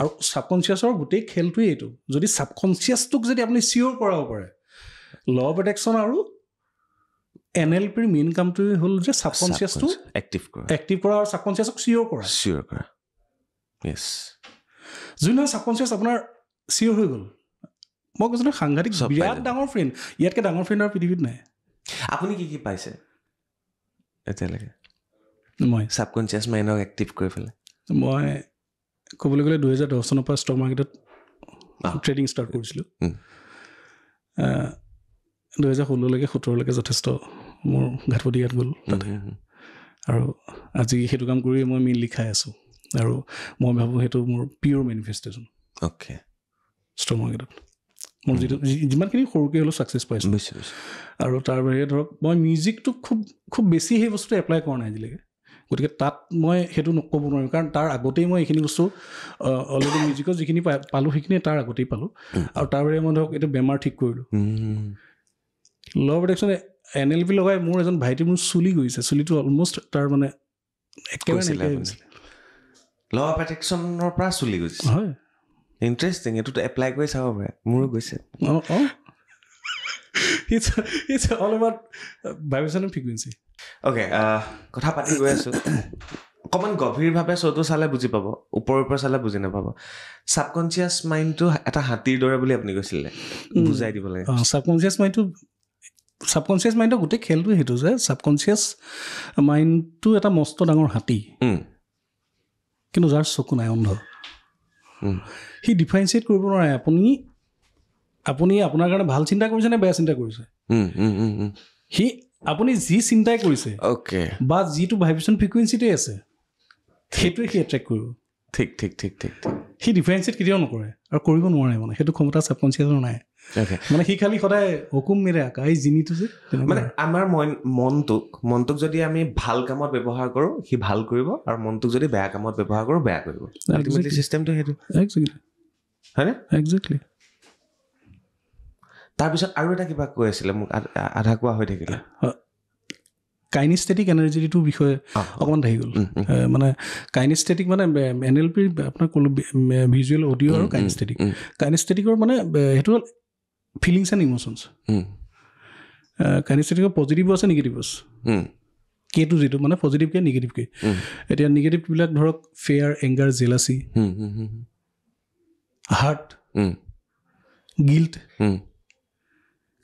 আৰু ছাবকনচিয়াছৰ গোটেই খেলটোৱেই এইটো যদি ছাবকনচিয়াছটোক যদি আপুনি চিয়'ৰ কৰাব পাৰে ল অফ এট্ৰেকশ্যন আৰু NLPৰ মেইন কামটোৱে হ'ল যে ছাবকনচিয়াছটো এক্টিভ কৰা আৰু ছাবকনচিয়াছক চিয়'ৰ কৰা যোনদিনা ছাবকনচিয়াছ আপোনাৰ চিয়'ৰ হৈ গ'ল মই কৈছোঁ নহয় সাংঘাতিক বিৰাট ডাঙৰ ফ্ৰেণ্ড ইয়াতকৈ ডাঙৰ ফ্ৰেণ্ড আৰু পৃথিৱীত নাই আপুনি কি পাইছে এতিয়ালৈকে মই ছাবকনচিয়াছ মাইণ্ডক এক্টিভ কৰি পেলাই মই ক'বলৈ গ'লে 2010 চনৰ পৰা ষ্টক মাৰ্কেটত ট্ৰেডিং ষ্টাৰ্ট কৰিছিলোঁ 2016লৈকে 17লৈকে যথেষ্ট মোৰ ঘাটপতি ইয়াত গ'ল তাতে আৰু আজি সেইটো কাম কৰি মই মেইনলি খাই আছোঁ আৰু মই ভাবোঁ সেইটো মোৰ পিয়'ৰ মেনিফেষ্টেশ্যন ষ্টক মাৰ্কেটত মোৰ যিমানখিনি সৰুকৈ হ'লেও ছাকচেছ পাইছোঁ আৰু তাৰ বাহিৰে ধৰক মই মিউজিকটো খুব বেছি সেই বস্তুটো এপ্লাই কৰা নাই আজিলৈকে গতিকে তাত মই সেইটো নক'ব নোৱাৰিম কাৰণ তাৰ আগতেই মই এইখিনি বস্তু অলৰেডি মিউজিকত যিখিনি পালোঁ সেইখিনি তাৰ আগতেই পালোঁ আৰু তাৰ বাহিৰে মই ধৰক এইটো বেমাৰ ঠিক কৰিলোঁ ল অফ এট্ৰেকশ্যনে NLP লগাই মোৰ এজন ভাইটি মোৰ চুলি গৈছে, চুলিটো অলমষ্ট তাৰ মানে একেবাৰে ল অফ এট্ৰেকশ্যনৰ পৰা চুলি গৈছে। হয়, ইণ্টাৰেষ্টিং, এইটোতো এপ্লাই কৰি চাব পাৰে, মোৰো গৈছে। It's all about vibration and frequency. Okay, কথা পাতি গৈ আছোঁ, অকণমান গভীৰভাৱে শ্ব'টো চালে বুজি পাব, ওপৰৰ পৰা চালে বুজি নাপাব। ছাবকনচিয়াছ মাইণ্ডটো এটা হাতীৰ দৰে বুলি আপুনি কৈছিলে, বুজাই দিব লাগে। ছাবকনচিয়াছ মাইণ্ডৰ গোটেই খেলটো সেইটো যে ছাবকনচিয়াছ মাইণ্ডটো এটা মস্ত ডাঙৰ হাতী, কিন্তু যাৰ চকু নাই, অন্ধ। সি ডিফাৰেঞ্চিয়েট কৰিব নোৱাৰে আপুনি আপোনাৰ কাৰণে ভাল চিন্তা কৰিছে নে বেয়া চিন্তা কৰিছে। সি আপুনি যি চিন্তাই কৰিছে বা যিটো ভাইব্ৰেশ্যন ফ্ৰিকুৱেঞ্চিতে আছে সেইটোৱে সি এট্ৰেক্ট কৰিব। ঠিক ঠিক ঠিক ঠিক সি ডিফাৰেঞ্চিয়েট কেতিয়াও নকৰে আৰু কৰিব নোৱাৰে, মানে সেইটো ক্ষমতা ছাবকনচিয়াছৰ নাই। মানে সি খালি সদায় হুকুম মেৰে আকা, এই জিনিটো যে মানে আমাৰ মনটোক যদি আমি ভাল কামত ব্যৱহাৰ কৰোঁ সি ভাল কৰিব, আৰু মনটোক যদি বেয়া কামত ব্যৱহাৰ কৰোঁ বেয়া কৰিব। আল্টিমেটলি চিষ্টেমটো সেইটো, হয়নে? একজেক্টলি। তাৰপিছত আৰু এটা কিবা কৈ আছিলে, মোক আধা কোৱা হৈ থাকিলে। কাইনেষ্টেটিক এনাৰ্জিটোৰ বিষয়ে অকণমান থাকি গ'ল। মানে কাইনেষ্টেটিক মানে NLPৰ আপোনাক ক'লোঁ ভিজুৱেল অডিঅ' আৰু কাইনেষ্টেটিকৰ মানে সেইটো হ'ল ফিলিংছ এণ্ড ইম'শ্যনছ। কাইনেষ্টেটিকৰ পজিটিভো আছে, নিগেটিভ আছে। কেটো যিটো মানে পজিটিভকে নিগেটিভকে। এতিয়া নিগেটিভবিলাক ধৰক ফেয়াৰ, এংগাৰ, জেলাচি, হাৰ্ট, গিল্ট,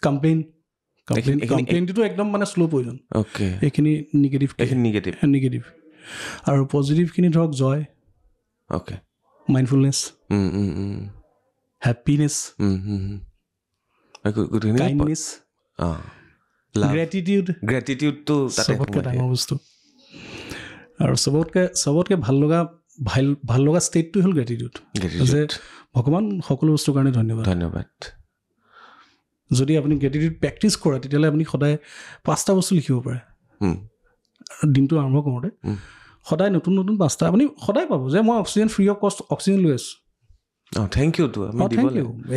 কমপ্লেইনটোতো একদম মানে শ্ল' পয়জন। এইখিনি নিগেটিভ। আৰু পজিটিভখিনি ধৰক জয়, মাইণ্ডফুলনেছ, হেপিনেছ, কাইণ্ডনেছ, গ্ৰেটিটিউডটো চবতকৈ ডাঙৰ বস্তু। আৰু চবতকৈ ভাল লগা ষ্টেটটো হ'ল গ্ৰেটিটিউড, যে ভগৱান সকলো বস্তুৰ কাৰণে ধন্যবাদ। যদি আপুনি গ্ৰেটিটিউড প্ৰেক্টিছ কৰে তেতিয়াহ'লে আপুনি সদায় 5টা বস্তু লিখিব পাৰে দিনটো আৰম্ভ কৰোঁতে। সদায় নতুন 5টা আপুনি সদায় পাব যে মই oxygen free of cost oxygen লৈ আছোঁ। Thank you.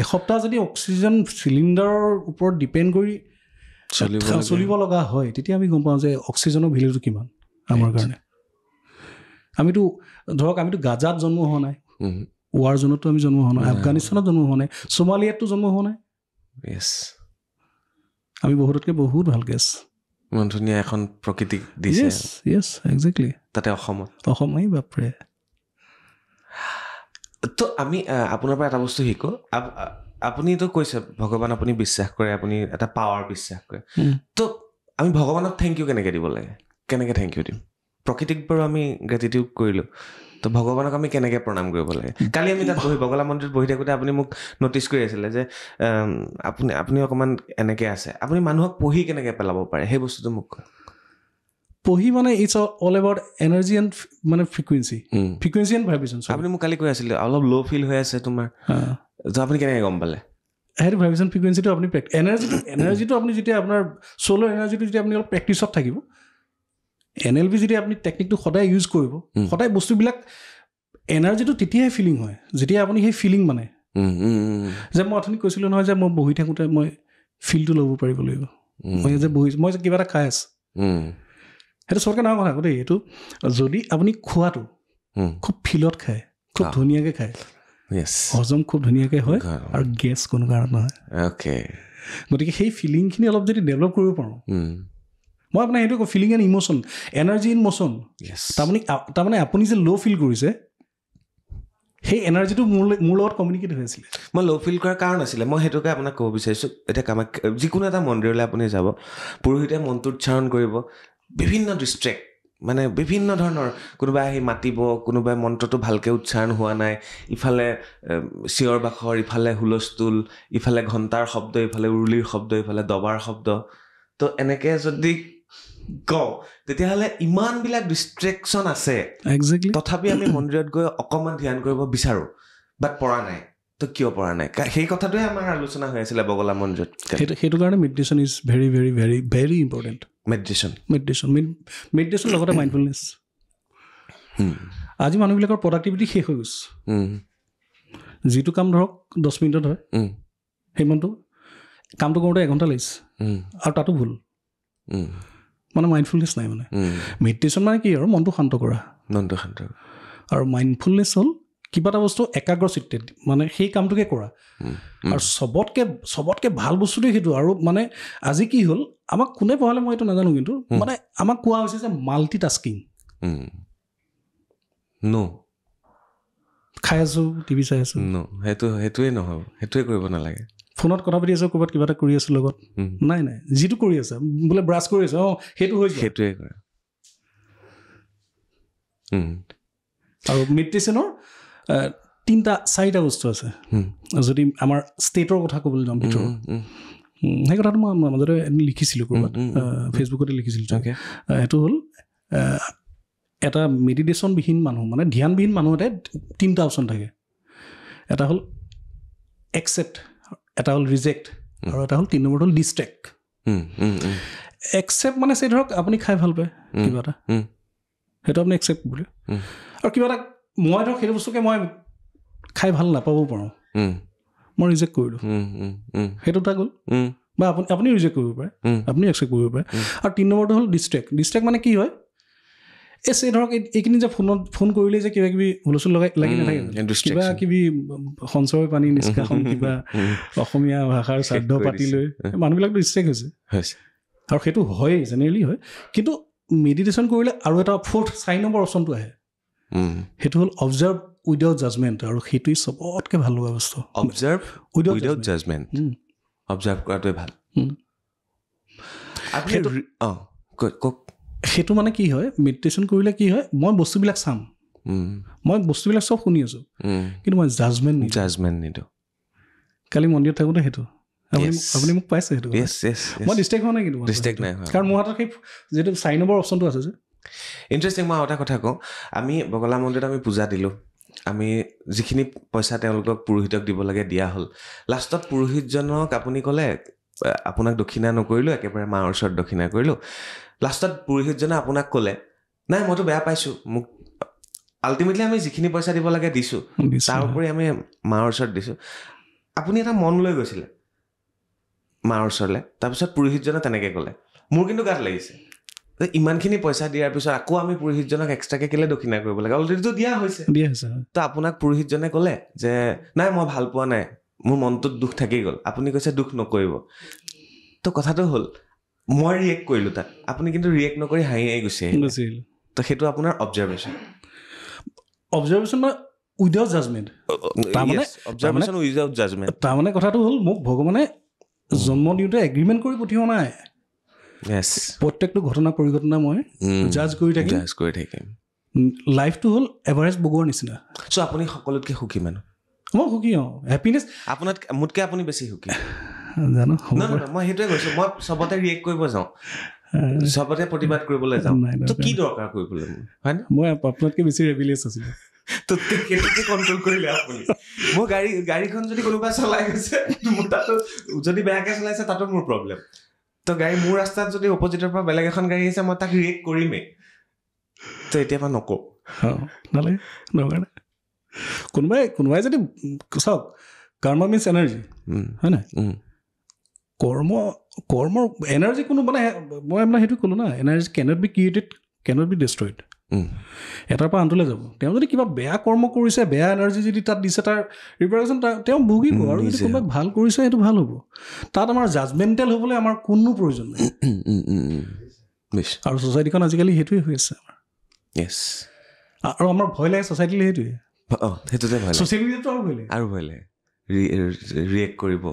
এসপ্তাহ যদি অক্সিজেন চিলিণ্ডাৰৰ ওপৰত ডিপেণ্ড কৰি চলিব লগা হয় তেতিয়া আমি গম পাওঁ যে অক্সিজেনৰ ভেলুটো কিমান আমাৰ কাৰণে। আমিতো গাজাত জন্ম হোৱা নাই, ৱাৰ জোনতো আমি জন্ম হোৱা নাই, আফগানিস্তানত জন্ম হোৱা নাই, সোমালিয়াততো জন্ম হোৱা নাই। আমি বহুততকৈ বহুত ভাল গেছ, ইমান ধুনীয়া এখন প্ৰকৃতিক দিছে। একজেক্টলি। তাতে অসম বাপৰে। তো আমি আপোনাৰ পৰা এটা বস্তু শিকোঁ, আপুনিতো কৈছে ভগৱান আপুনি বিশ্বাস কৰে, আপুনি এটা পাৱাৰ বিশ্বাস কৰে। তো আমি ভগৱানক থেংক ইউ কেনেকৈ দিব লাগে, কেনেকৈ থেংক ইউ দিম? প্ৰকৃতিক বাৰু আমি গ্ৰেটিটিউড কৰিলোঁ, তো ভগৱানক আমি কেনেকৈ প্ৰণাম কৰিব লাগে? কালি আমি তাত বগলা মন্দিৰত বহি থাকোঁতে আপুনি মোক ন'টিচ কৰি আছিলে যে আপুনি অকণমান এনেকৈ আছে, আপুনি মানুহক পঢ়ি কেনেকৈ পেলাব পাৰে সেই বস্তুটো মোক কয়। পঢ়ি মানে it's all about energy and মানে ফ্ৰিকুৱেঞ্চি এণ্ড ভাইব্ৰেশ্যন। আপুনি মোক কালি কৈ আছিলে অলপ ল' ফিল হৈ আছে তোমাৰ, তো আপুনি কেনেকৈ গম পালে? সেইটো ভাইব্ৰেশ্যন ফ্ৰিকুৱেঞ্চিটো আপুনি এনাৰ্জিটো আপুনি যেতিয়া আপোনাৰ চ'লৰ এনাৰ্জিটো যেতিয়া আপুনি অলপ প্ৰেক্টিছত থাকিব, NLP যদি আপুনি টেকনিকটো সদায় ইউজ কৰিব, সদায় বস্তুবিলাক এনাৰ্জিটো তেতিয়াহে ফিলিং হয় যেতিয়া আপুনি সেই ফিলিং মানে যে মই অথনি কৈছিলোঁ নহয় যে মই বহি থাকোঁতে মই ফিলটো ল'ব পাৰিব লাগিব। মই যে কিবা এটা খাই আছোঁ, সেইটো চবতকৈ ডাঙৰ কথা দেই। এইটো যদি আপুনি খোৱাটো খুব ফিলত খায়, খুব ধুনীয়াকৈ খায়, হজম খুব ধুনীয়াকৈ হয় আৰু গেছ কোনো কাৰণত নহয়। গতিকে সেই ফিলিংখিনি অলপ যদি ডেভেলপ কৰিব পাৰোঁ, মই আপোনাক সেইটো কওঁ, feeling and emotion, energy in motion. তাৰমানে আপুনি যে ল' ফিল কৰিছে সেই এনাৰ্জিটো মোৰ লগত কমিউনিকেট হৈ আছিলে। মই ল' ফিল কৰাৰ কাৰণ আছিলে, মই সেইটোকে আপোনাক ক'ব বিচাৰিছোঁ। এতিয়া কামাখ্যা যিকোনো এটা মন্দিৰলৈ আপুনি যাব, পুৰোহিতে মন্ত্ৰ উচ্চাৰণ কৰিব, বিভিন্ন ডিষ্ট্ৰেক্ট মানে বিভিন্ন ধৰণৰ, কোনোবাই আহি মাতিব, কোনোবাই মন্ত্ৰটো ভালকৈ উচ্চাৰণ হোৱা নাই, ইফালে চিঞৰ বাখৰ, ইফালে হুলস্থুল, ইফালে ঘণ্টাৰ শব্দ, ইফালে উৰুলিৰ শব্দ, ইফালে দবাৰ শব্দ। তো এনেকৈ যদি কওঁ তেতিয়াহ'লে ইমানবিলাক ডিষ্ট্ৰেকশ্যন আছে, তথাপি আমি মন্দিৰত গৈ অকণমান ধ্যান কৰিব বিচাৰোঁ, বাট পৰা নাই। তো কিয় পৰা নাই? সেই কথাটোৱে আমাৰ আলোচনা হৈ আছিলে বগলা মন্দিৰত। সেইটো কাৰণে meditation is very very very very important. Meditation লগতে মাইণ্ডফুলনেছ। আজি মানুহবিলাকৰ প্ৰডাক্টিভিটি শেষ হৈ গৈছে। যিটো কাম ধৰক 10 মিনিটত হয়, সেই কামটো কৰোঁতে 1 ঘণ্টা লাগিছে, আৰু তাতো ভুল। মানে মাইণ্ডফুলনেছ নাই মানে মেডিটেশ্যন মানে কি আৰু মনটো শান্ত কৰা আৰু মাইণ্ডফুলনেছ হ'ল কিবা এটা বস্তু একাগ্ৰচিত্তে মানে সেই কামটোকে কৰা আৰু চবতকে ভাল বস্তুটোৱে সেইটো আৰু মানে আজি কি হ'ল আমাক কোনে পঢ়ালে মই এইটো নাজানো কিন্তু মানে আমাক কোৱা হৈছে যে মাল্টিটাস্কিং খাই আছোঁ টিভি চাই আছোঁ সেইটোৱে নহ'ব সেইটোৱে কৰিব নালাগে ফোনত কথা পাতি আছোঁ ক'ৰবাত কিবা এটা কৰি আছোঁ লগত নাই যিটো কৰি আছে বোলে ব্ৰাছ কৰি আছে সেইটো হৈছে সেইটোৱে কৰে আৰু মেডিটেশ্যনৰ 3-4টা বস্তু আছে যদি আমাৰ ষ্টেটৰ কথা ক'বলৈ যাওঁ ভিতৰত সেই কথাটো মই মাজতে লিখিছিলোঁ ক'ৰবাত ফেচবুকতে লিখিছিলোঁ সেইটো হ'ল এটা মেডিটেশ্যনবিহীন মানুহ মানে ধ্যানবিহীন মানুহ এটাই 3টা অপশ্যন থাকে এটা হ'ল একচেপ্ট এটা হ'ল ৰিজেক্ট আৰু এটা হ'ল 3 নম্বৰটো হ'ল ডিষ্ট্ৰেক্ট একচেপ্ট মানে ধৰক আপুনি খাই ভাল পায় কিবা এটা সেইটো আপুনি একচেপ্ট কৰিলে আৰু কিবা এটা মই ধৰক সেইটো বস্তুকে মই খাই ভাল নাপাবও পাৰোঁ মই ৰিজেক্ট কৰিলোঁ সেইটো এটা গ'ল বা আপুনি ৰিজেক্ট কৰিব পাৰে আপুনি একচেপ্ট কৰিব পাৰে আৰু 3 নম্বৰটো হ'ল ডিষ্ট্ৰেক্ট মানে কি হয় ধৰক এইখিনি যে ফোন কৰিলে যে কিবা কিবি হুলস্থুল লাগি নাথাকে কিবা কিবি সঞ্চয় পানী নিষ্কাশন কিবা অসমীয়া ভাষাৰ শ্ৰাদ্ধ পাতি লৈ মানুহবিলাক ডিষ্ট্ৰেক্ট হৈছে আৰু সেইটো হয়েই জেনেৰেলি হয় কিন্তু মেডিটেশ্যন কৰিলে আৰু এটা 4 নম্বৰ অপশ্যনটো আহে সেইটো হ'ল অবজাৰ্ভ উইদাউট জাজমেণ্ট আৰু সেইটোৱে চবতকৈ ভাল লগা বস্তু অবজাৰ্ভ উইদাউট জাজমেণ্ট অবজাৰ্ভ কৰাটোৱে ভাল কওক সেইটো মানে কি হয় মেডিটেশ্যন কৰিলে কি হয় মই বস্তুবিলাক চাম মই বস্তুবিলাক চব শুনি আছোঁ কিন্তু মই জাজমেণ্ট নিদিওঁ কালি মন্দিৰত থাকোঁতে সেইটো আপুনি মোক পাইছে সেইটো মই ডিষ্ট্ৰেক্ট হোৱা নাই কিন্তু কাৰণ মোৰ হাতত সেই যিটো 4 নম্বৰ অপশ্যনটো আছে যে ইণ্টাৰেষ্টিং মই এটা কথা কওঁ আমি বগলা মন্দিৰত আমি পূজা দিলোঁ আমি যিখিনি পইচা তেওঁলোকক পুৰোহিতক দিব লাগে দিয়া হ'ল লাষ্টত পুৰোহিতজনক আপুনি ক'লে আপোনাক দক্ষিণা নকৰিলোঁ একেবাৰে মাৰ ওচৰত দক্ষিণা কৰিলোঁ লাষ্টত পুৰোহিতজনে আপোনাক ক'লে নাই মইতো বেয়া পাইছোঁ মোক আল্টিমেটলি আমি যিখিনি পইচা দিব লাগে দিছোঁ তাৰ উপৰি আমি মাৰ ওচৰত দিছোঁ আপুনি এটা মন লৈ গৈছিলে মাৰ ওচৰলৈ তাৰপিছত পুৰোহিতজনে তেনেকৈ ক'লে মোৰ কিন্তু গাত লাগিছে ইমানখিনি পইচা দিয়াৰ পিছত আকৌ আমি পুৰোহিতজনক এক্সট্ৰাকৈ কেলৈ দক্ষিণা কৰিব লাগে অলৰেডিতো দিয়া হৈছে তো আপোনাক পুৰোহিতজনে ক'লে যে নাই মই ভাল পোৱা নাই মোৰ মনটোত দুখ থাকি গ'ল আপুনি কৈছে দুখ নকৰিব তো কথাটো হ'ল মই ৰিয়েক্ট কৰিলোঁ তাত আপুনি কিন্তু ৰিয়েক্ট নকৰি হাঁহি গুচি আহিলে তো সেইটো আপোনাৰ অবজাৰ্ভেশ্যন মানে উইদাউট জাজমেণ্ট তাৰমানে কথাটো হ'ল মোক ভগৱানে জন্ম দিওঁতে এগ্ৰিমেণ্ট কৰি পঠিওৱা নাই প্ৰত্যেকটো ঘটনা পৰিঘটনা মই জাজ কৰি থাকিম লাইফটো হ'ল এভাৰেজ বগোৱাৰ নিচিনা চ' আপুনি সকলোতকৈ সুখী মানুহ মই সুখী হেপিনেছ মোতকৈ আপুনি বেছি সুখী জানো মই সেইটোৱে কৈছোঁ মই চবতে ৰিয়েক্ট কৰিব যাওঁ চবতে প্ৰতিবাদ কৰিবলৈ যাওঁ তো কি দৰকাৰ কৰিবলৈ হয়নে মই আপোনাতকৈ বেছি ৰেবিলিয়াছ আছিলোঁ তো সেইটোকে কণ্ট্ৰল কৰিলে আপুনি মোৰ গাড়ীখন যদি কোনোবাই চলাই গৈছে মোৰ তাতো যদি বেয়াকৈ চলাইছে তাতো মোৰ প্ৰব্লেম তো গাড়ী মোৰ ৰাস্তাত যদি অপজিটৰ পৰা বেলেগ এখন গাড়ী আহিছে মই তাক ৰিয়েক্ট কৰিমেই তো এতিয়া পৰা নকওঁ নালাগে দৰকাৰ নাই কোনোবাই যদি চাওক কৰ্ম মিনছ এনাৰ্জি হয় নাই কৰ্মৰ এনাৰ্জি কোনো মানে মই আপোনাৰ সেইটো ক'লোঁ না energy cannot be created cannot be destroyed এটাৰ পৰা আনটোলৈ যাব তেওঁ যদি কিবা বেয়া কৰ্ম কৰিছে বেয়া এনাৰ্জি যদি তাত দিছে তাৰ ৰিপাৰকেশ্যন তেওঁ ভুগিব আৰু যদি কোনোবাই ভাল কৰিছে সেইটো ভাল হ'ব তাত আমাৰ জাজমেণ্টেল হ'বলৈ আমাৰ কোনো প্ৰয়োজন নাই আৰু ছ'চাইটিখন আজিকালি সেইটোৱে হৈ আছে আমাৰ আৰু আমাৰ ভয় লাগে ছ'চাইটিলৈ সেইটোৱে সেইটোতে ছ'চিয়েল মিডিয়াটো আৰু ভয় লাগে ৰিয়েক্ট কৰিব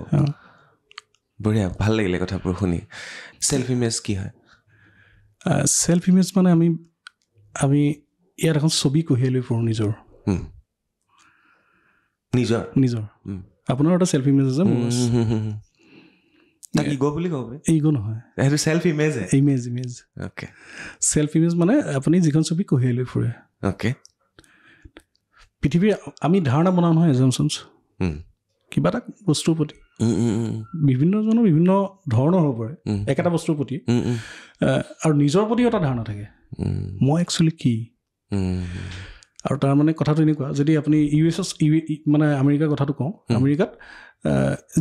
বঢ়িয়া ভাল লাগিলে কথাবোৰ শুনি চেল্ফ ইমেজ কি হয় চেল্ফ ইমেজ মানে আমি ইয়াত এখন ছবি কঢ়িয়াই লৈ ফুৰোঁ নিজৰ আপোনাৰ এটা চেল্ফ ইমেজ আছে ইগ' বুলি ক'ব ইগ' নহয় সেইটো self image okay self image মানে আপুনি যিখন ছবি কঢ়িয়াই লৈ ফুৰে অ'কে পৃথিৱীৰ আমি ধাৰণা বনাওঁ নহয় এজামশ্যনছ কিবা এটা বস্তুৰ প্ৰতি বিভিন্নজনৰ বিভিন্ন ধৰণৰ হ'ব পাৰে একেটা বস্তুৰ প্ৰতি আৰু নিজৰ প্ৰতিও এটা ধাৰণা থাকে মই একচুৱেলি কি আৰু তাৰ মানে কথাটো এনেকুৱা যদি আপুনি মানে আমেৰিকাৰ কথাটো কওঁ আমেৰিকাত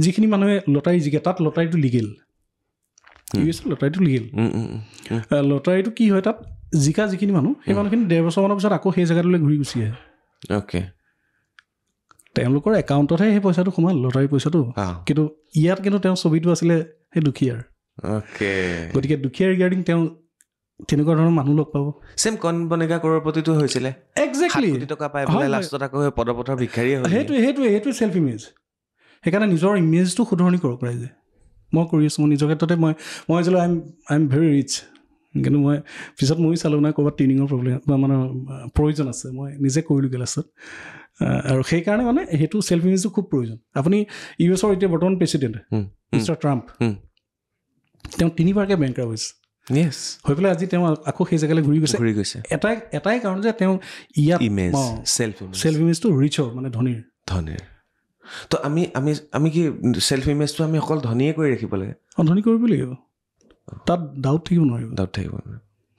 যিখিনি মানুহে লটাৰী জিকে তাত লটাৰীটো লিগেল US লটাৰীটো লিগেল লটাৰীটো কি হয় তাত জিকা যিখিনি মানুহ সেই মানুহখিনি 1.5 বছৰমানৰ পিছত আকৌ সেই জেগাটোলৈ ঘূৰি গুচি আহে অ'কে তেওঁলোকৰ একাউণ্টতহে সেই পইচাটো সোমাল লটাৰী পইচাটো কিন্তু ইয়াত কিন্তু তেওঁৰ ছবিটো আছিলে সেই দুখীয়াৰ গতিকে দুখীয়া ৰিগাৰ্ডিং তেওঁ তেনেকুৱা ধৰণৰ মানুহ লগ পাব চেম কণ বনেগা কৰৰপতিটো হৈছিলে একজেক্টলি 7 কোটি টকা পাই পেলাই লাষ্টত আকৌ পদপথৰ ভিক্ষাৰী হ'ল সেইটোৱে চেল্ফ ইমেজ সেইকাৰণে নিজৰ ইমেজটো শুধৰণি কৰক ৰাইজে মই কৰি আছোঁ মোৰ নিজৰ ক্ষেত্ৰতে মই আই এম ভেৰি ৰিচ কিন্তু মই পিছত মই চালোঁ নাই ক'ৰবাত ট্ৰেইনিঙৰ প্ৰব্লেম বা মানে প্ৰয়োজন আছে মই নিজে কৰিলোঁগৈ লাষ্টত আৰু সেইকাৰণে মানে সেইটো চেল্ফ ইমেজটো খুব প্ৰয়োজন আপুনি US-ৰ এতিয়া বৰ্তমান প্ৰেচিডেণ্ট মিষ্টাৰ ট্ৰাম্প তেওঁ 3বাৰকৈ বেংক্ৰাপ্ট হৈছে হৈ পেলাই আজি তেওঁ আকৌ সেই জেগালৈ ঘূৰি গৈছে এটাই কাৰণ যে তেওঁ ইয়াত চেল্ফ ইমেজটো ৰিচৰ মানে ধনীৰ তো আমি কি চেল্ফ ইমেজটো আমি অকল ধনীয়ে কৰি ৰাখিব লাগে ধনী কৰিব লাগিব তাত ডাউট থাকিব নোৱাৰিব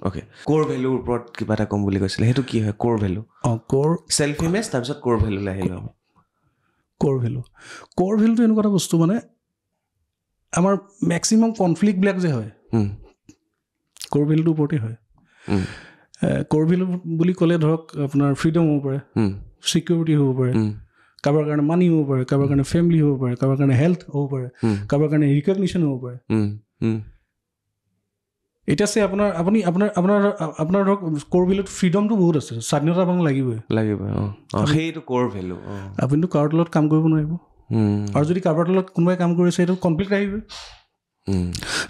অ'কে ক'ৰ ভেলুৰ ওপৰত কিবা এটা ক'ম বুলি কৈছিলে সেইটো কি হয় ক'ৰ ভেলু ক'ৰ চেল্ফ ইমেজ তাৰপিছত ক'ৰ ভেলুলৈ আহিলোঁ ক'ৰ ভেলুটো এনেকুৱা এটা বস্তু মানে আমাৰ মেক্সিমাম কনফ্লিক্টবিলাক যে হয় ক'ৰ ভেলুটোৰ ওপৰতে হয় ক'ৰ ভেলু বুলি ক'লে ধৰক আপোনাৰ ফ্ৰীডম হ'ব পাৰে ছিকিউৰিটি হ'ব পাৰে কাৰোবাৰ কাৰণে মানি হ'ব পাৰে কাৰোবাৰ কাৰণে ফেমিলি হ'ব পাৰে কাৰোবাৰ কাৰণে হেল্থ হ'ব পাৰে কাৰোবাৰ কাৰণে ৰিকগনিশ্যন হ'ব পাৰে এতিয়া আছে আপোনাৰ ধৰক ক'ৰ ভেলুত ফ্ৰীডমটো বহুত আছে স্বাধীনতা আপোনাক লাগিবই সেইটো ক'ৰ ভেলু আপুনিতো কাৰোবাৰ তলত কাম কৰিব নোৱাৰিব আৰু যদি কাৰোবাৰ তলত কোনোবাই কাম কৰিছে সেইটো কনফ্লিক্ট আহিবই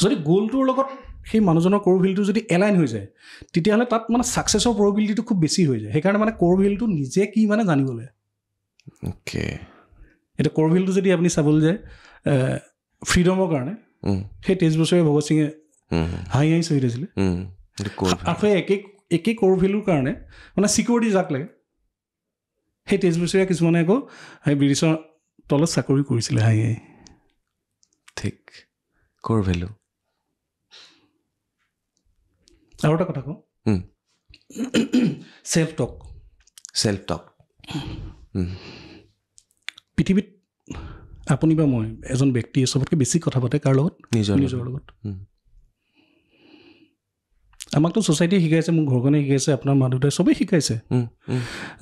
যদি গ'লটোৰ লগত সেই মানুহজনৰ ক'ৰ ভেলুটো যদি এলাইন হৈ যায় তেতিয়াহ'লে তাত মানে ছাকচেছৰ প্ৰবেবিলিটিটো খুব বেছি হৈ যায় সেইকাৰণে মানে ক'ৰ ভেলুটো নিজে কি মানে জানিবলৈ এতিয়া ক'ৰ ভেলুটো যদি আপুনি চাবলৈ যায় ফ্ৰীডমৰ কাৰণে সেই 23 বছৰীয়া ভগত সিঙে হাঁহি চহি দিছিলে আৰু সেই একেই ক'ৰ ভেলুৰ কাৰণে মানে ছিকিউৰিটি যাক লাগে সেই 23 বছৰীয়া কিছুমানে আকৌ সেই ব্ৰিটিছৰ তলত চাকৰি কৰিছিলে হাঁহি ঠিক ক'ৰ ভেলু আৰু এটা কথা কওঁ চেল্ফ টক পৃথিৱীত আপুনি বা মই এজন ব্যক্তিয়ে চবতকৈ বেছি কথা পাতে কাৰ লগত নিজৰ লগত আমাকতো ছ'চাইটিয়ে শিকাইছে মোৰ ঘৰখনে শিকাইছে আপোনাৰ মা দেউতাই চবেই শিকাইছে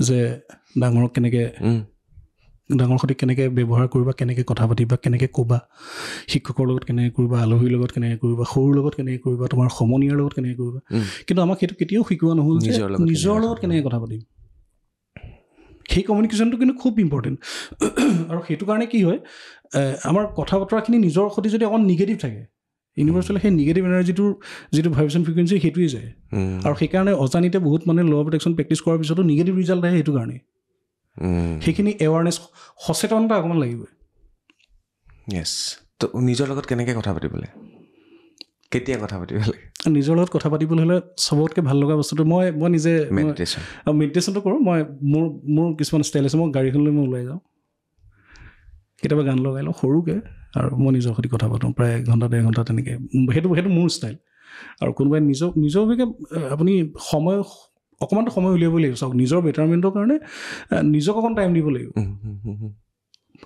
যে ডাঙৰক কেনেকৈ ডাঙৰ সৈতে কেনেকৈ ব্যৱহাৰ কৰিবা কেনেকৈ কথা পাতিবা কেনেকৈ ক'বা শিক্ষকৰ লগত কেনেকৈ কৰিবা আলহীৰ লগত কেনেকৈ কৰিবা সৰুৰ লগত কেনেকৈ কৰিবা তোমাৰ সমনীয়াৰ লগত কেনেকৈ কৰিবা কিন্তু আমাক সেইটো কেতিয়াও শিকোৱা নহ'ল যে নিজৰ লগত কেনেকৈ কথা পাতিম সেই কমিউনিকেশ্যনটো কিন্তু খুব ইম্পৰ্টেণ্ট আৰু সেইটো কাৰণে কি হয় আমাৰ কথা বতৰাখিনি নিজৰ সৈতে যদি অকণ নিগেটিভ থাকে ইউনিভাৰ্চেলি সেই নিগেটিভ এনাৰ্জিটোৰ যিটো ভাইব্ৰেশ্যন ফ্ৰিকুৱেঞ্চি সেইটোৱে যায় আৰু সেইকাৰণে অজানিতে বহুত মানে ল' প্ৰটেকশ্যন প্ৰেক্টিছ কৰাৰ পিছতো নিগেটিভ ৰিজাল্ট আহে সেইটো কাৰণে সেইখিনি এৱাৰনেছ সচেতনতা অকণমান লাগিবই তো নিজৰ লগত কেনেকৈ কথা পাতিবলৈ কেতিয়া কথা পাতিব লাগে নিজৰ লগত কথা পাতিবলৈ হ'লে চবতকৈ ভাল লগা বস্তুটো মই নিজে মেডিটেশ্যনটো কৰোঁ মই মোৰ কিছুমান ষ্টাইল আছে মই গাড়ীখনলৈ মই ওলাই যাওঁ কেতিয়াবা গান লগাই লওঁ সৰুকৈ আৰু মই নিজৰ সৈতে কথা পাতোঁ প্ৰায় 1 ঘণ্টা 1.5 ঘণ্টা তেনেকৈ সেইটো মোৰ ষ্টাইল আৰু কোনোবাই নিজৰভাৱে আপুনি অকণমানটো সময় উলিয়াব লাগিব চাওক নিজৰ বেটাৰমেণ্টৰ কাৰণে নিজক অকণ টাইম দিব লাগিব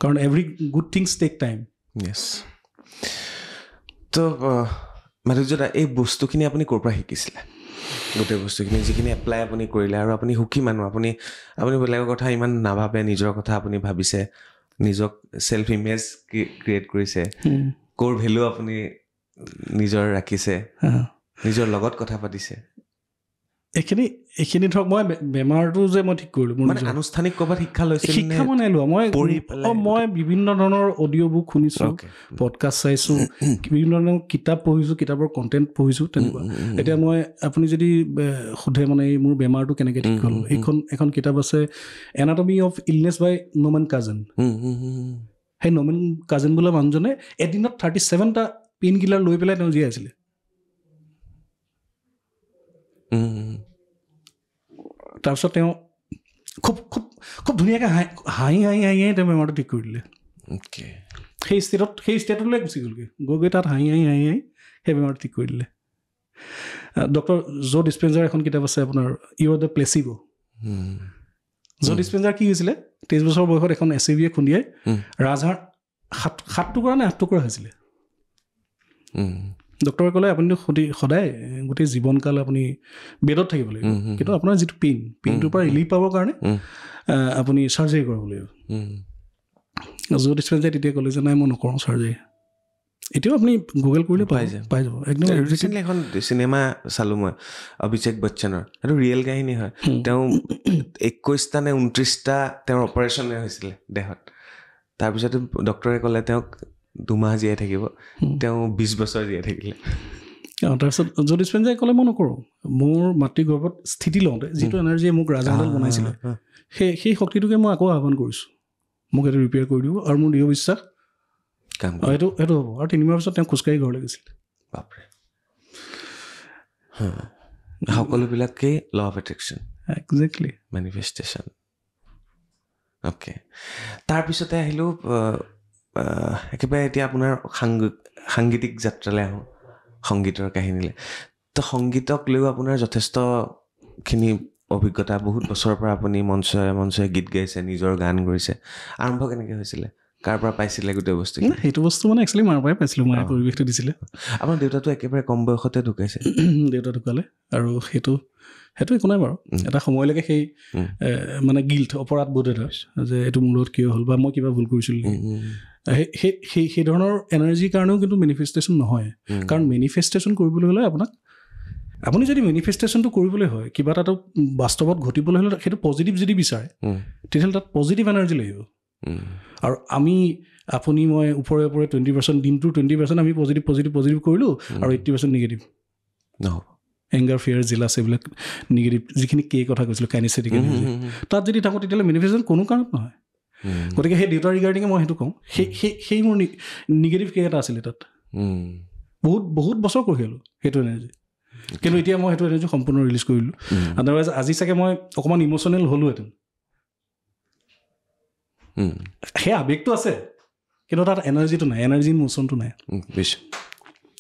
কাৰণ every good things take time তো মাধুৰ্যদা এই বস্তুখিনি আপুনি ক'ৰ পৰা শিকিছিলে গোটেই বস্তুখিনি যিখিনি এপ্লাই আপুনি কৰিলে আৰু আপুনি সুখী মানুহ আপুনি বেলেগৰ কথা ইমান নাভাবে নিজৰ কথা আপুনি ভাবিছে নিজক চেল্ফ ইমেজ ক্ৰিয়েট কৰিছে ক'ৰ ভেলু আপুনি নিজৰ ৰাখিছে নিজৰ লগত কথা পাতিছে এইখিনি ধৰক মই বেমাৰটো যে মই ঠিক কৰিলোঁ মোৰ আনুষ্ঠানিক ক'ৰবাত শিক্ষা লৈছিল শিক্ষা মই নাই লোৱা মই বিভিন্ন ধৰণৰ অডিঅ' বুক শুনিছোঁ পডকাষ্ট চাইছোঁ বিভিন্ন ধৰণৰ কিতাপ পঢ়িছোঁ কিতাপৰ কণ্টেণ্ট পঢ়িছোঁ তেনেকুৱা এতিয়া মই আপুনি যদি সোধে মানে মোৰ বেমাৰটো কেনেকৈ ঠিক হ'ল এখন কিতাপ আছে এনাটমি অফ ইলনেছ বাই ন'মেন কাজেন সেই ন'মেন কাজেন বোলা মানুহজনে এদিনত 37টা পেইন কিলাৰ লৈ পেলাই তেওঁ জীয়াই আছিলে তাৰপিছত তেওঁ খুব খুব খুব ধুনীয়াকৈ হাঁহি তেওঁ বেমাৰটো ঠিক কৰি দিলে সেই ষ্টেটলৈ গুচি গ'লগৈ গৈ তাত হাঁহি সেই বেমাৰটো ঠিক কৰি দিলে ডক্টৰ জো ডিছপেঞ্জাৰ এখন কিতাপ আছে আপোনাৰ ইউ আৰ দ্য প্লেচিবো জো ডিছপেঞ্জাৰ কি হৈছিলে 23 বছৰ বয়সত এখন SUV-য়ে খুন্দিয়াই ৰাজহাড় 7 টুকুৰা নে 8 টুকুৰা হৈছিলে ডক্টৰে ক'লে আপুনি সদায় গোটেই জীৱনকাল আপুনি বেডত থাকিব লাগিব কিন্তু আপোনাৰ যিটো পেইনটোৰ পৰা ৰিলিফ পাবৰ কাৰণে আপুনি চাৰ্জাৰী কৰিব লাগিব য'ত ডিছপেঞ্চাৰী তেতিয়া ক'লে যে নাই মই নকৰোঁ চাৰ্জাৰী এতিয়াও আপুনি গুগল কৰিলে পাই যাব একদম ৰিচেণ্টলি এখন চিনেমা চালোঁ মই অভিষেক বচ্চনৰ সেইটো ৰিয়েল কাহিনী হয় তেওঁ 21টা নে 29টা তেওঁৰ অপাৰেশ্যন হৈছিলে দেহত তাৰপিছত ডক্টৰে ক'লে তেওঁক 2 মাহ জীয়াই থাকিব তেওঁ 20 বছৰ জীয়াই থাকিলে তাৰপিছত য'ত ডিছপেঞ্চাৰী ক'লে মই নকৰোঁ মোৰ মাতৃগৰ্ভত স্থিতি লওঁতে যিটো এনাৰ্জিয়ে মোক ৰাজাডাল বনাইছিলে সেই শক্তিটোকে মই আকৌ আহ্বান কৰিছোঁ মোক এইটো ৰিপেয়াৰ কৰি দিব আৰু মোৰ দৃঢ় বিশ্বাস সেইটো হ'ব আৰু 3 মাহৰ পিছত তেওঁ খোজকাঢ়ি ঘৰলৈ গৈছিলে বাপৰে সকলোবিলাকেই law of attraction exactly manifestation okay তাৰপিছতে আহিলোঁ একেবাৰে এতিয়া আপোনাৰ সাংগীতিক যাত্ৰালৈ আহোঁ সংগীতৰ কাহিনীলৈ তো সংগীতক লৈও আপোনাৰ যথেষ্টখিনি অভিজ্ঞতা বহুত বছৰৰ পৰা আপুনি মঞ্চে গীত গাইছে নিজৰ গান কৰিছে আৰম্ভ কেনেকৈ হৈছিলে কাৰ পৰা পাইছিলে গোটেই বস্তু সেইটো বস্তু মানে একচুৱেলি মাৰ পৰাই পাইছিলোঁ মায়ে পৰিৱেশটো দিছিলে আপোনাৰ দেউতাটো একেবাৰে কম বয়সতে ঢুকাইছে দেউতা ঢুকালে আৰু সেইটো একো নাই বাৰু এটা সময়লৈকে সেই মানে গিল্ট অপৰাধ বোধ এটা যে এইটো মোৰ লগত কিয় হ'ল বা মই কিবা ভুল কৰিছিলোঁ সেই ধৰণৰ এনাৰ্জিৰ কাৰণেও কিন্তু মেনিফেষ্টেশ্যন নহয় কাৰণ মেনিফেষ্টেশ্যন কৰিবলৈ হ'লে আপুনি যদি মেনিফেষ্টেশ্যনটো কৰিবলৈ হয় কিবা এটাটো বাস্তৱত ঘটিবলৈ হ'লে সেইটো পজিটিভ যদি বিচাৰে তেতিয়াহ'লে তাত পজিটিভ এনাৰ্জি লাগিব আৰু আপুনি মই ওপৰে 20% দিনটোৰ 20% আমি পজিটিভ কৰিলোঁ আৰু 80% নিগেটিভ নহ'ব এংগাৰ ফিয়াৰ জিলাছ এইবিলাক নিগেটিভ যিখিনি কথা কৈছিলোঁ কাইনেষ্টেটিক এনাৰ্জি তাত যদি থাকোঁ তেতিয়াহ'লে মেনিফেষ্টেশ্যন কোনো কাৰণত নহয় গতিকে সেই দেউতাৰ ৰিগাৰ্ডিঙে মই সেইটো কওঁ সেই মোৰ নিগেটিভ এটা আছিলে তাত বহুত বছৰ কঢ়িয়ালোঁ সেইটো এনাৰ্জি কিন্তু এতিয়া মই সেইটো এনাৰ্জি সম্পূৰ্ণ ৰিলিজ কৰিলোঁ আদাৰৱাইজ আজি চাগে মই অকণমান ইম'চনেল হ'লোহেঁতেন সেই আৱেগটো আছে কিন্তু তাত এনাৰ্জিটো নাই এনাৰ্জি ইম'চনটো নাই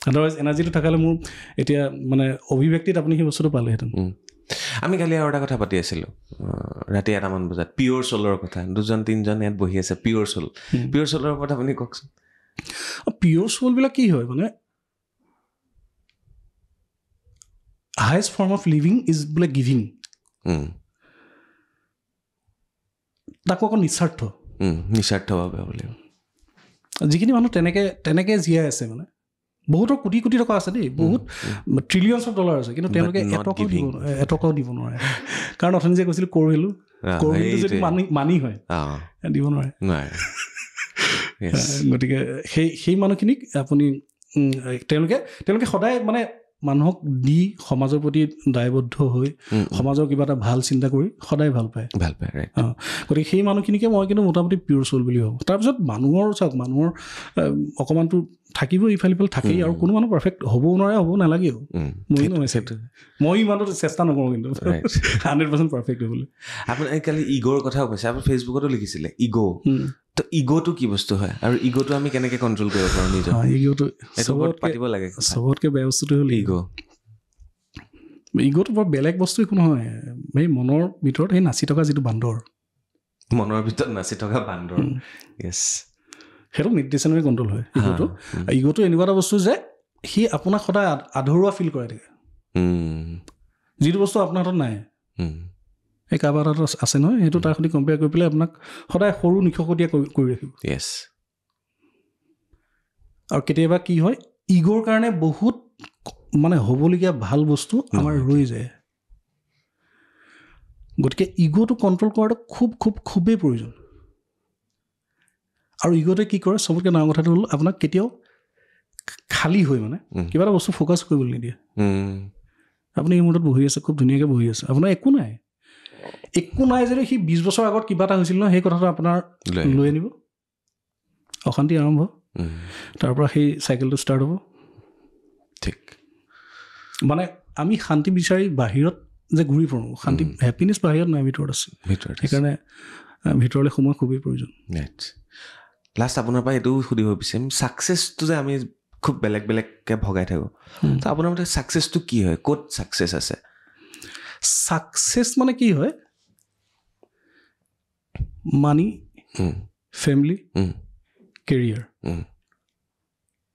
আদাৰৱাইজ এনাৰ্জিটো থকালে মোৰ এতিয়া মানে অভিব্যক্তিত আপুনি সেই বস্তুটো পালেহেঁতেন আমি কালি আৰু এটা কথা পাতি আছিলোঁ ৰাতি 1টামান বজাত পিয়'ৰ চ'লৰ কথা 2-3জন ইয়াত বহি আছে পিয়'ৰ চ'লৰ কথা আপুনি কওকচোন পিয়'ৰ চ'লবিলাক কি হয় মানে highest form of living is বোলে গিভিং তাকো আকৌ নিস্বাৰ্থভাৱে বোলে যিখিনি মানুহ তেনেকৈ জীয়াই আছে মানে বহুতৰ কোটি টকা আছে দেই বহুত ট্ৰিলিয়নছ অফ ডলাৰ আছে কিন্তু তেওঁলোকে এটকাও দিব নোৱাৰে কাৰণ অথনি যে কৈছিলোঁ কৰহিলোঁ যদি মানি হয় দিব নোৱাৰে গতিকে সেই মানুহখিনিক আপুনি তেওঁলোকে সদায় মানে মানুহক দি সমাজৰ প্ৰতি দায়বদ্ধ হৈ সমাজৰ কিবা এটা ভাল চিন্তা কৰি সদায় ভাল পায় গতিকে সেই মানুহখিনিকে মই কিন্তু মোটামুটি পিয়'ৰ চ'ল বুলি ভাবোঁ তাৰপিছত মানুহৰ অকণমানটো থাকিবই ইফাল থাকেই আৰু কোনো মানুহ পাৰফেক্ট হ'বও নোৱাৰে হ'ব নালাগেও মই ইমানটো চেষ্টা নকৰোঁ কিন্তু 100% পাৰফেক্ট হ'বলৈ আপুনি কালি ইগ'ৰ কথাও কৈছে আপুনি ফেচবুকতো লিখিছিলে ইগ' তো ইগ'টো কি বস্তু হয় আৰু ইগ'টো আমি কেনেকৈ কণ্ট্ৰল কৰিব পাৰোঁ নিজৰ ইগ'টো পাতিব লাগে চবতকৈ বেয়া বস্তুটো হ'ল ইগ'টো বৰ বেলেগ বস্তু একো নহয় সেই মনৰ ভিতৰত সেই নাচি থকা যিটো বান্দৰ য়েছ সেইটো মেডিটেশ্যনেৰে কণ্ট্ৰল হয় ইগ'টো এনেকুৱা এটা বস্তু যে সি আপোনাক সদায় আধৰুৱা ফিল কৰে থাকে যিটো বস্তু আপোনাৰ হাতত নাই এই কাৰোবাৰ এটা আছে নহয় সেইটো তাৰ সৈতে কম্পেয়াৰ কৰি পেলাই আপোনাক সদায় সৰু নিশকতীয়া কৰি ৰাখিব য়েছ আৰু কেতিয়াবা কি হয় ইগ'ৰ কাৰণে বহুত মানে হ'বলগীয়া ভাল বস্তু আমাৰ ৰৈ যায় গতিকে ইগ'টো কণ্ট্ৰল কৰাটো খুবেই প্ৰয়োজন আৰু ইগ'টোৱে কি কৰে চবতকৈ ডাঙৰ কথাটো হ'ল আপোনাক কেতিয়াও খালী হৈ মানে কিবা এটা বস্তু ফ'কাছ কৰিবলৈ নিদিয়ে আপুনি এই মুহূৰ্তত বহি আছে খুব ধুনীয়াকৈ বহি আছে আপোনাৰ একো নাই যদি সি 20 বছৰ আগত কিবা এটা হৈছিল ন সেই কথাটো আপোনাৰ লৈ আনিব অশান্তি আৰম্ভ তাৰ পৰা সেই চাইকেলটো ষ্টাৰ্ট হ'ব ঠিক মানে আমি শান্তি বিচাৰি বাহিৰত যে ঘূৰি ফুৰোঁ শান্তি হেপিনেছ বাহিৰত নাই ভিতৰত আছে সেইকাৰণে ভিতৰলৈ সময় খুবেই প্ৰয়োজন লাষ্ট আপোনাৰ পৰা এইটোও সুধিব বিচাৰিম ছাকচেছটো যে আমি খুব বেলেগকৈ ভগাই থাকোঁ তো আপোনাৰ মতে ছাকচেছটো কি হয় ক'ত ছাকচেছ আছে ছাকচেছ মানে কি হয় মানি ফেমিলি কেৰিয়াৰ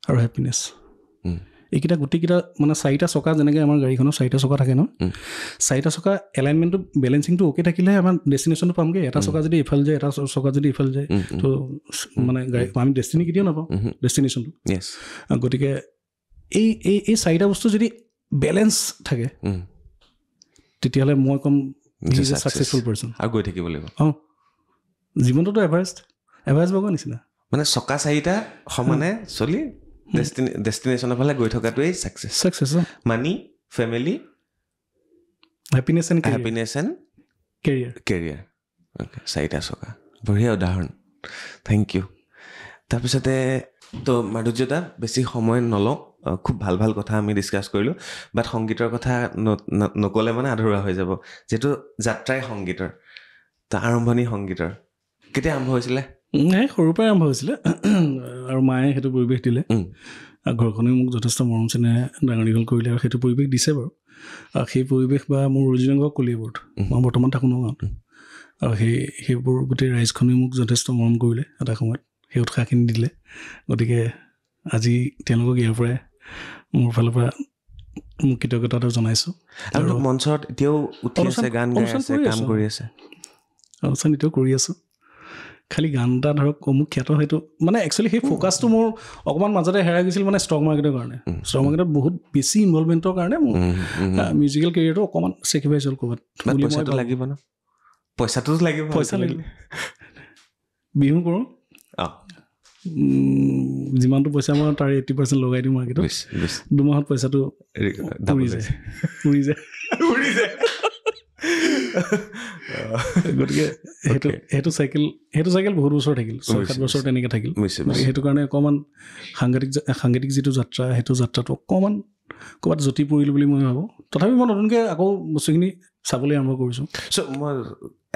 আৰু হেপিনেছ এইকেইটা গোটেইকেইটা মানে 4টা চকা যেনেকৈ আমাৰ গাড়ীখনৰ 4টা চকা থাকে ন 4টা চকা এলাইনমেণ্টটো বেলেঞ্চিংটো অ'কে থাকিলেহে আমাৰ ডেষ্টিনেশ্যনটো পামগৈ এটা চকা যদি ইফালে যায় এটা চকা যদি ইফালে যায় তো মানে গাড়ী আমি ডেষ্টিনি কেতিয়াও নাপাওঁ ডেষ্টিনেশ্যনটো গতিকে এই 4টা বস্তু যদি বেলেঞ্চ থাকে তেতিয়াহ'লে মই ক'ম ছাকচেছফুল পাৰ্চন আৰু গৈ থাকিব লাগিব জীৱনটোতো এভাৰেষ্ট পাব নিচিনা মানে চকা 4টা সমানে চলি ডেষ্টিনেশ্যনৰ ফালে গৈ থকাটোৱেই success money family happiness and career okay 4টা চকা বঢ়িয়া উদাহৰণ থেংক ইউ তাৰপিছতে তো মাধুৰ্যদা বেছি সময় নলওঁ খুব ভাল ভাল কথা আমি ডিছকাছ কৰিলোঁ বাট সংগীতৰ কথা নক'লে মানে আধৰুৱা হৈ যাব যিহেতু যাত্ৰাই সংগীতৰ তো আৰম্ভণি সংগীতৰ কেতিয়া আৰম্ভ হৈছিলে সৰুৰ পৰাই আৰম্ভ হৈছিলে আৰু মায়ে সেইটো পৰিৱেশ দিলে আৰু ঘৰখনেও মোক যথেষ্ট মৰম চেনেহে ডাঙৰ দীঘল কৰিলে আৰু সেইটো পৰিৱেশ দিছে বাৰু আৰু সেই পৰিৱেশ বা মোৰ অৰিজিনেল ঘৰ কলিয়াবৰত মই বৰ্তমান থাকোঁ নগাঁৱত আৰু সেইবোৰ গোটেই ৰাইজখনেও মোক যথেষ্ট মৰম কৰিলে এটা সময়ত সেই উৎসাহখিনি দিলে গতিকে আজি তেওঁলোকক ইয়াৰ পৰাই মোৰ ফালৰ পৰা মোক কৃতজ্ঞতাটো জনাইছোঁ আৰু মঞ্চত এতিয়াও উঠি আছে গান গাই আছে কাম কৰি আছে অনুষ্ঠান এতিয়াও কৰি আছোঁ খালি গান এটা ধৰক মোক খ্যাত সেইটো মানে একচুৱেলি সেই ফ'কাছটো মোৰ অকণমান মাজতে হেৰাই গৈছিল মানে ষ্টক মাৰ্কেটৰ কাৰণে ষ্টক মাৰ্কেটত বহুত বেছি ইনভলভমেণ্টৰ কাৰণে মোৰ মিউজিকেল কেৰিয়াৰটো অকণমান চেক্ৰিফাইচ হ'ল ক'ৰবাত লাগিব ন পইচাটোতো লাগিব পইচা লাগিব বিহু কৰোঁ যিমানটো পইচা মই তাৰ 80% লগাই দিওঁ মাৰ্কেটত 2 মাহত পইচাটো উৰি যায় গতিকে সেইটো চাইকেল বহুত বছৰ থাকিল 6-7 বছৰ তেনেকৈ থাকিল সেইটো কাৰণে অকণমান সাংঘাতিক যিটো যাত্ৰা সেইটো যাত্ৰাটো অকণমান ক'ৰবাত জটি পৰিলোঁ বুলি মই ভাবোঁ তথাপি মই নতুনকৈ আকৌ বস্তুখিনি চাবলৈ আৰম্ভ কৰিছোঁ চ' মই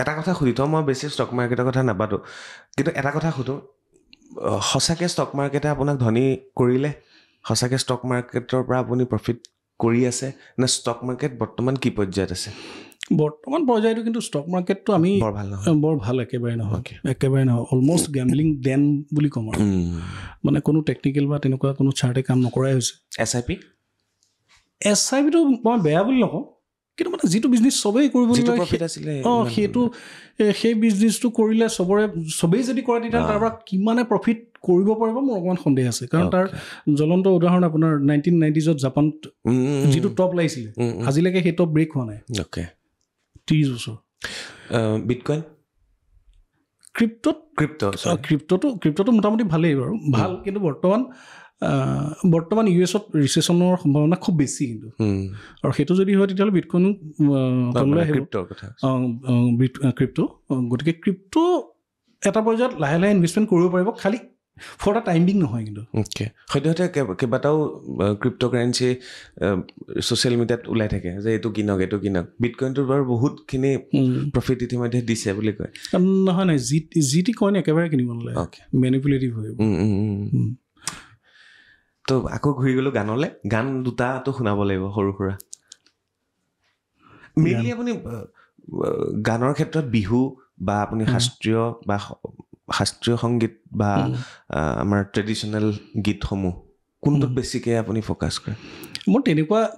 এটা কথা সুধি থওঁ মই বেছি ষ্টক মাৰ্কেটৰ কথা নাপাতো কিন্তু এটা কথা সুধোঁ সঁচাকৈ ষ্টক মাৰ্কেটে আপোনাক ধনী কৰিলে সঁচাকৈ ষ্টক মাৰ্কেটৰ পৰা আপুনি প্ৰফিট কৰি আছে নে ষ্টক মাৰ্কেট বৰ্তমান কি পৰ্যায়ত আছে বৰ্তমান পৰ্যায়টো কিন্তু ষ্টক মাৰ্কেটটো আমি বৰ ভাল একেবাৰে নহয় অলমষ্ট গেম্বলিং ডেন বুলি ক'ম আৰু মানে কোনো টেকনিকেল বা তেনেকুৱা কোনো চাৰ্টে কাম নকৰাই হৈছে SIP-টো মই বেয়া বুলি নকওঁ কিন্তু মানে যিটো বিজনেছ চবেই কৰিব সেইটো সেই বিজনেছটো কৰিলে চবেই যদি কৰে তেতিয়াহ'লে তাৰ পৰা কিমানে প্ৰফিট কৰিব পাৰিব মোৰ অকণমান সন্দেহ আছে কাৰণ তাৰ জ্বলন্ত উদাহৰণ আপোনাৰ 1990s জাপানত যিটো টপ লাগিছিলে আজিলৈকে সেই টপ ব্ৰেক হোৱা নাই 30 বছৰ বিটকইন ক্ৰিপ্টটো মোটামুটি ভালেই বাৰু ভাল কিন্তু বৰ্তমান US-ত ৰিচেশ্যনৰ সম্ভাৱনা খুব বেছি কিন্তু আৰু সেইটো যদি হয় তেতিয়াহ'লে বিটকইনো তললৈ আহিব ক্ৰিপ্টো গতিকে ক্ৰিপ্টো এটা পৰ্যায়ত লাহে লাহে ইনভেষ্টমেণ্ট কৰিব পাৰিব খালি ফৰ দ্য টাইম বিং নহয় কিন্তু সদ্যহতে কেইবাটাও ক্ৰিপ্ট'কাৰেঞ্চি ছ'চিয়েল মিডিয়াত ওলাই থাকে যে এইটো কিনক বিটকইনটোৰ বাৰু বহুতখিনি প্ৰফিট ইতিমধ্যে দিছে বুলি কয় নহয় যি টি কইন একেবাৰে কিনিব নালাগে মেনিপুলেটিভ হয় তো আকৌ ঘূৰি গ'লোঁ গানলৈ গান দুটাটো শুনাব লাগিব সৰু সুৰা মেইনলি আপুনি গানৰ ক্ষেত্ৰত বিহু বা আপুনি শাস্ত্ৰীয় সংগীত বা আমাৰ ট্ৰেডিশ্যনেল গীতসমূহ কোনটোত বেছিকৈ আপুনি ফ'কাছ কৰে মোৰ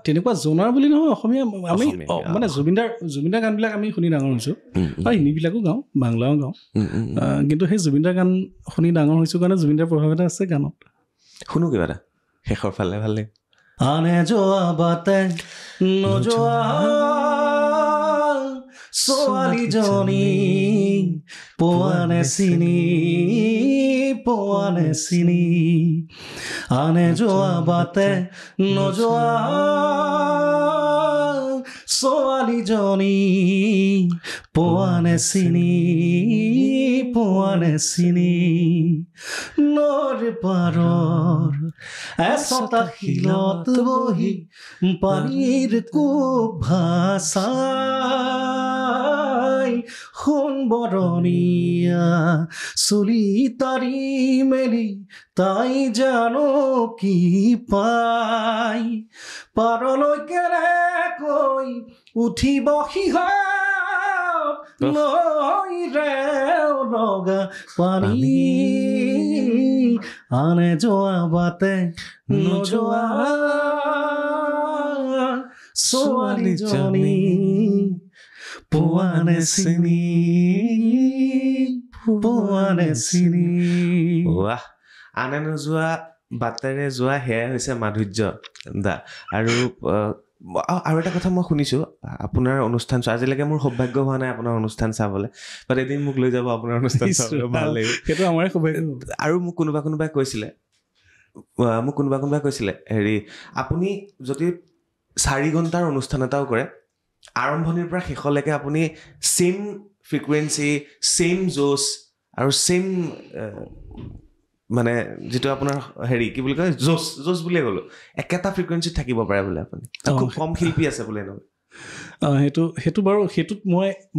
তেনেকুৱা জনাৰ বুলি নহয় অসমীয়া আমি মানে জুবিনদাৰ গানবিলাক আমি শুনি ডাঙৰ হৈছোঁ আৰু হিন্দীবিলাকো গাওঁ বাংলাও গাওঁ কিন্তু সেই জুবিনদাৰ গান শুনি ডাঙৰ হৈছোঁ কাৰণে জুবিনদাৰ প্ৰভাৱ এটা আছে গানত শুনো কিবা এটা শেষৰ ফালে ভালে আনে যোৱা বাটে নোযোৱা ছোৱালীজনী পোৱানে চিনি আনে যোৱা বাটে নোযোৱা ছোৱালীজনী পোৱানে চিনি নদ পাৰৰ এচটা শিলত বহি পানীৰ কোব ভাষাই সোণ বৰণীয়া চুলি তাৰি মেলি তাই জানো কি পাই পাৰলৈ কেনেকৈ উঠিব সিহঁত লৈ ৰে লগা পানী আনে যোৱা বাটে নোযোৱা ছোৱালীজনী পোৱানে চিনি পোৱানে চিনি ৱাহ আনে নোযোৱা বাটেৰে যোৱা সেয়াই হৈছে মাধুৰ্য দা আৰু এটা কথা মই শুনিছোঁ আপোনাৰ অনুষ্ঠান চোৱা আজিলৈকে মোৰ সৌভাগ্য হোৱা নাই আপোনাৰ অনুষ্ঠান চাবলৈ বাট এদিন মোক লৈ যাব আপোনাৰ অনুষ্ঠান চাবলৈ ভাল লাগিব সেইটো আমাৰে সৌভাগ্য আৰু মোক কোনোবাই কৈছিলে হেৰি আপুনি যদি 4 ঘণ্টাৰ অনুষ্ঠান এটাও কৰে আৰম্ভণিৰ পৰা শেষলৈকে আপুনি ছেইম ফ্ৰিকুৱেঞ্চি ছেইম জোচ আৰু ছেইম মানে যিটো আপোনাৰ হেৰি কি বুলি কয় জোচ বুলিয়ে ক'লো একেটা ফ্ৰিকুৱেঞ্চিত থাকিব পাৰে বোলে আপুনি খুব কম শিল্পী আছে বোলে নহয় সেইটো বাৰু সেইটোত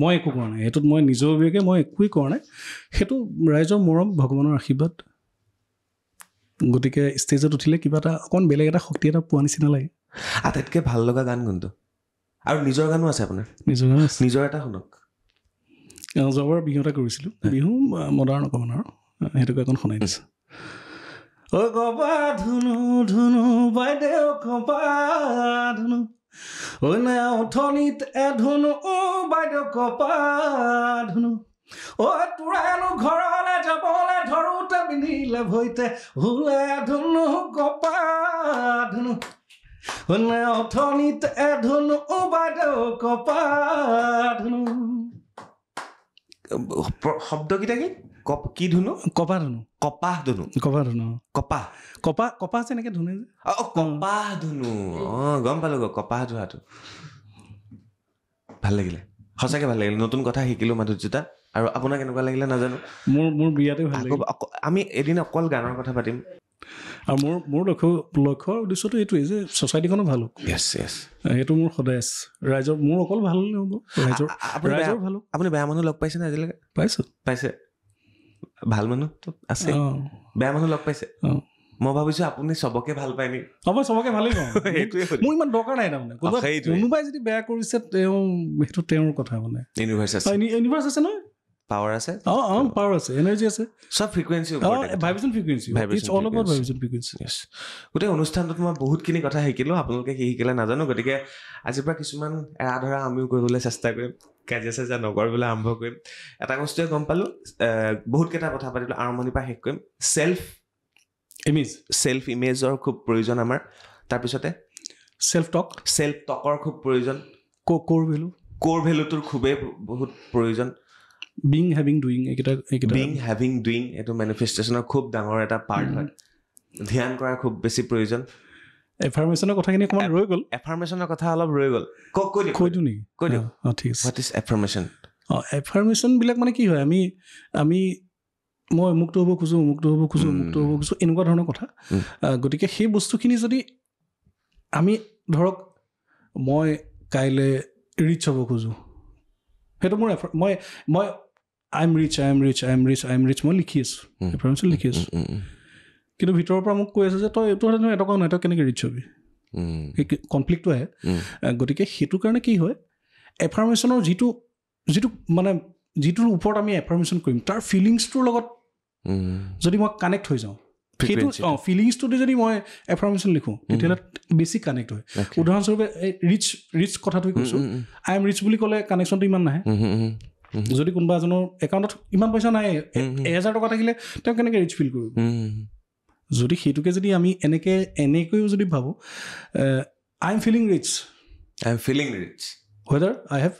মই একো কৰা নাই সেইটোত মই নিজৰভাৱে মই একোৱেই কৰা নাই সেইটো ৰাইজৰ মৰম ভগৱানৰ আশীৰ্বাদ গতিকে ষ্টেজত উঠিলে কিবা এটা অকণ বেলেগ এটা শক্তি এটা পোৱা নিচিনা লাগে আটাইতকৈ ভাল লগা গান কোনটো আৰু নিজৰ গানো আছে আপোনাৰ নিজৰ এটা শুনক যোৱাবাৰ বিহু এটা কৰিছিলোঁ বিহু মডাৰ্ণ অকণমান আৰু সেইটোকে অকণ শুনাই দিছোঁ অ কপা ধুনু ধুনু বাইদেউ কপা ধুনু ঐ নাই উঠনিত ধুনু বাইদেউ কপা ধুনু ঐ তোৰানো ঘৰলৈ যাবলৈ ধৰোতে পিন্ধিলে ভৈতে হুলে ধুনু কপা ধুনু ঐ নাই উঠনিত ধুনু বাইদেউ কপা ধুনু শব্দকেইটা কি ধুনু কপা ধুনু কপাহ ধুনু কপাহ যেনেকৈ ধুনে যে কপাহ ধুনু গম পালো কপাহ ধোৱাটো ভাল লাগিলে সঁচাকৈ ভাল লাগিলে নতুন কথা শিকিলোঁ মাধুৰ্যতা আৰু আপোনাৰ কেনেকুৱা লাগিলে নাজানো মোৰ বিৰাটেই ভাল লাগিল আমি এদিন অকল গানৰ কথা পাতিম আৰু মোৰ লক্ষ্যৰ উদ্দেশ্যটো এইটোৱেই যে ছ'চাইটিখনো ভাল হওক সেইটো মোৰ সদায় আছে ৰাইজৰ মোৰ অকল ভাল নহ'ব ৰাইজৰ ভাল হওক আপুনি বেয়া মানুহ লগ পাইছেনে আজিলৈকে পাইছে ভাল মানুহতো আছে বেয়া মানুহ লগ পাইছে মই ভাবিছোঁ আপুনি চবকে ভাল পায় নেকি মই চবকে ভালেই পাওঁ মোৰ ইমান দৰকাৰ নাই তাৰমানে কোনোবাই যদি বেয়া কৰিছে সেইটো তেওঁৰ কথা মানে ইউনিভাৰ্চ আছে নহয় পাৱাৰ আছে পাৱাৰ আছে এনাৰ্জি আছে চব frequency vibration frequency it's all about vibration frequency গোটেই অনুষ্ঠানটোত মই বহুতখিনি কথা শিকিলোঁ আপোনালোকে কি শিকিলে নাজানো গতিকে আজিৰ পৰা কিছুমান এৰা ধৰা আমিও কৰিবলৈ চেষ্টা কৰিম কাজিয়া চাজিয়া নকৰিবলৈ আৰম্ভ কৰিম এটা বস্তুৱে গম পালোঁ বহুতকেইটা কথা পাতিলোঁ আৰম্ভণিৰ পৰা শেষ কৰিম চেল্ফ ইমেজৰ খুব প্ৰয়োজন আমাৰ তাৰপিছতে চেল্ফ টকৰ খুব প্ৰয়োজন ক'ৰ ভেলুটোৰ খুবেই বহুত প্ৰয়োজন বিং হেভিং ডুইং এইটো মেনিফেষ্টেশ্যনৰ খুব ডাঙৰ এটা পাৰ্ট হয় ধ্যান কৰাৰ খুব বেছি প্ৰয়োজন এফাৰ্মেশ্যনৰ কথাখিনি অকণমান ৰৈ গ'ল এফাৰ্মেশ্যনৰ কথা অলপ ৰৈ গ'ল কৈ দিওঁ নেকি ঠিক আছে হোৱাট ইজ এফাৰ্মেশ্যন এফাৰ্মেশ্যনবিলাক মানে কি হয় আমি মই মুক্ত হ'ব খোজোঁ এনেকুৱা ধৰণৰ কথা গতিকে সেই বস্তুখিনি যদি আমি ধৰক মই কাইলৈ ৰিচ হ'ব খোজোঁ সেইটো মোৰ মই আই এম ৰিচ মই লিখি আছোঁ এফাৰ্মেশ্যন লিখি আছোঁ কিন্তু ভিতৰৰ পৰা মোক কৈ আছে যে তই এইটো এটকাও নাই তই কেনেকৈ ৰিচ হ'বি সেই কনফ্লিক্টটো আহে গতিকে সেইটো কাৰণে কি হয় এফাৰ্মেশ্যনৰ যিটো মানে যিটোৰ ওপৰত আমি এফাৰ্মেশ্যন কৰিম তাৰ ফিলিংছটোৰ লগত যদি মই কানেক্ট হৈ যাওঁ সেইটো ফিলিংছটোতে যদি মই এফাৰ্মেশ্যন লিখোঁ তেতিয়াহ'লে বেছি কানেক্ট হয় উদাহৰণস্বৰূপে ৰিচ কথাটোৱে কৈছোঁ আই এম ৰিচ বুলি ক'লে কানেকশ্যনটো ইমান নাহে যদি কোনোবা এজনৰ একাউণ্টত ইমান পইচা নাই 1000 টকা থাকিলে তেওঁ কেনেকৈ ৰিচ ফিল কৰিব যদি সেইটোকে যদি আমি এনেকৈও যদি ভাবোঁ I am feeling rich whether I have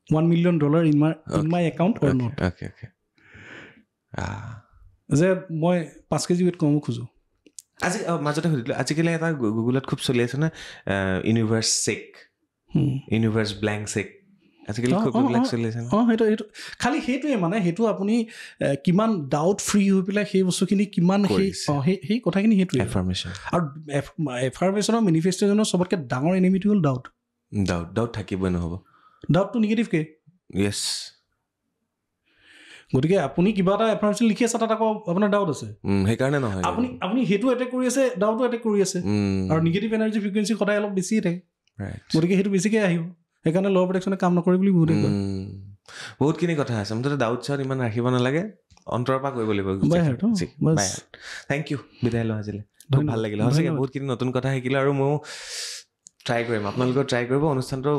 $1 million in my account or not যে মই 5 কেজি ৱেইট কমাব খোজোঁ আজি মাজতে সুধিলোঁ আজিকালি এটা গুগলত খুব চলি আছে নহয় ইউনিভাৰ্ছ ব্লেংক চেক আজিকালি খুব এইবিলাক চলি আছে সেইটো খালি সেইটোৱে মানে সেইটো আপুনি কিমান ডাউট ফ্ৰী হৈ পেলাই সেই বস্তুখিনি কিমান সেই কথাখিনি সেইটোৱে এফাৰ্মেশ্যন আৰু এফাৰ্মেশ্যনৰ মেনিফেষ্টেশ্যনৰ চবতকৈ ডাঙৰ এনিমিটি হ'ল ডাউট থাকিবই নহ'ব ডাউটটো নিগেটিভকৈ য়েছ গতিকে আপুনি কিবা এটা এফাৰ্মেশ্যন লিখি আছে তাত আকৌ আপোনাৰ ডাউট আছে সেইকাৰণে নহয় আপুনি সেইটো এটেক কৰি আছে ডাউটো এটেক কৰি আছে আৰু নিগেটিভ এনাৰ্জি ফ্ৰিকুৱেঞ্চি সদায় অলপ বেছিয়ে থাকে গতিকে সেইটো বেছিকৈ আহিব সেইকাৰণে ল' প্ৰটেকশ্যনে কাম নকৰে বুলি বহুতখিনি কথা আছে মুঠতে ডাউট চাউট ইমান ৰাখিব নালাগে অন্তৰৰ পৰা কৰিব লাগিব থেংক ইউ বিদায় লওঁ আজিলৈ খুব ভাল লাগিলে সঁচাকৈ বহুতখিনি নতুন কথা শিকিলোঁ আৰু মই ট্ৰাই কৰিম আপোনালোকেও ট্ৰাই কৰিব অনুষ্ঠানটো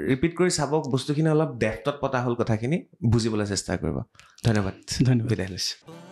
ৰিপিট কৰি চাব বস্তুখিনি অলপ ডেপ্থত পতা হ'ল কথাখিনি বুজিবলৈ চেষ্টা কৰিব ধন্যবাদ বিদায় লৈছোঁ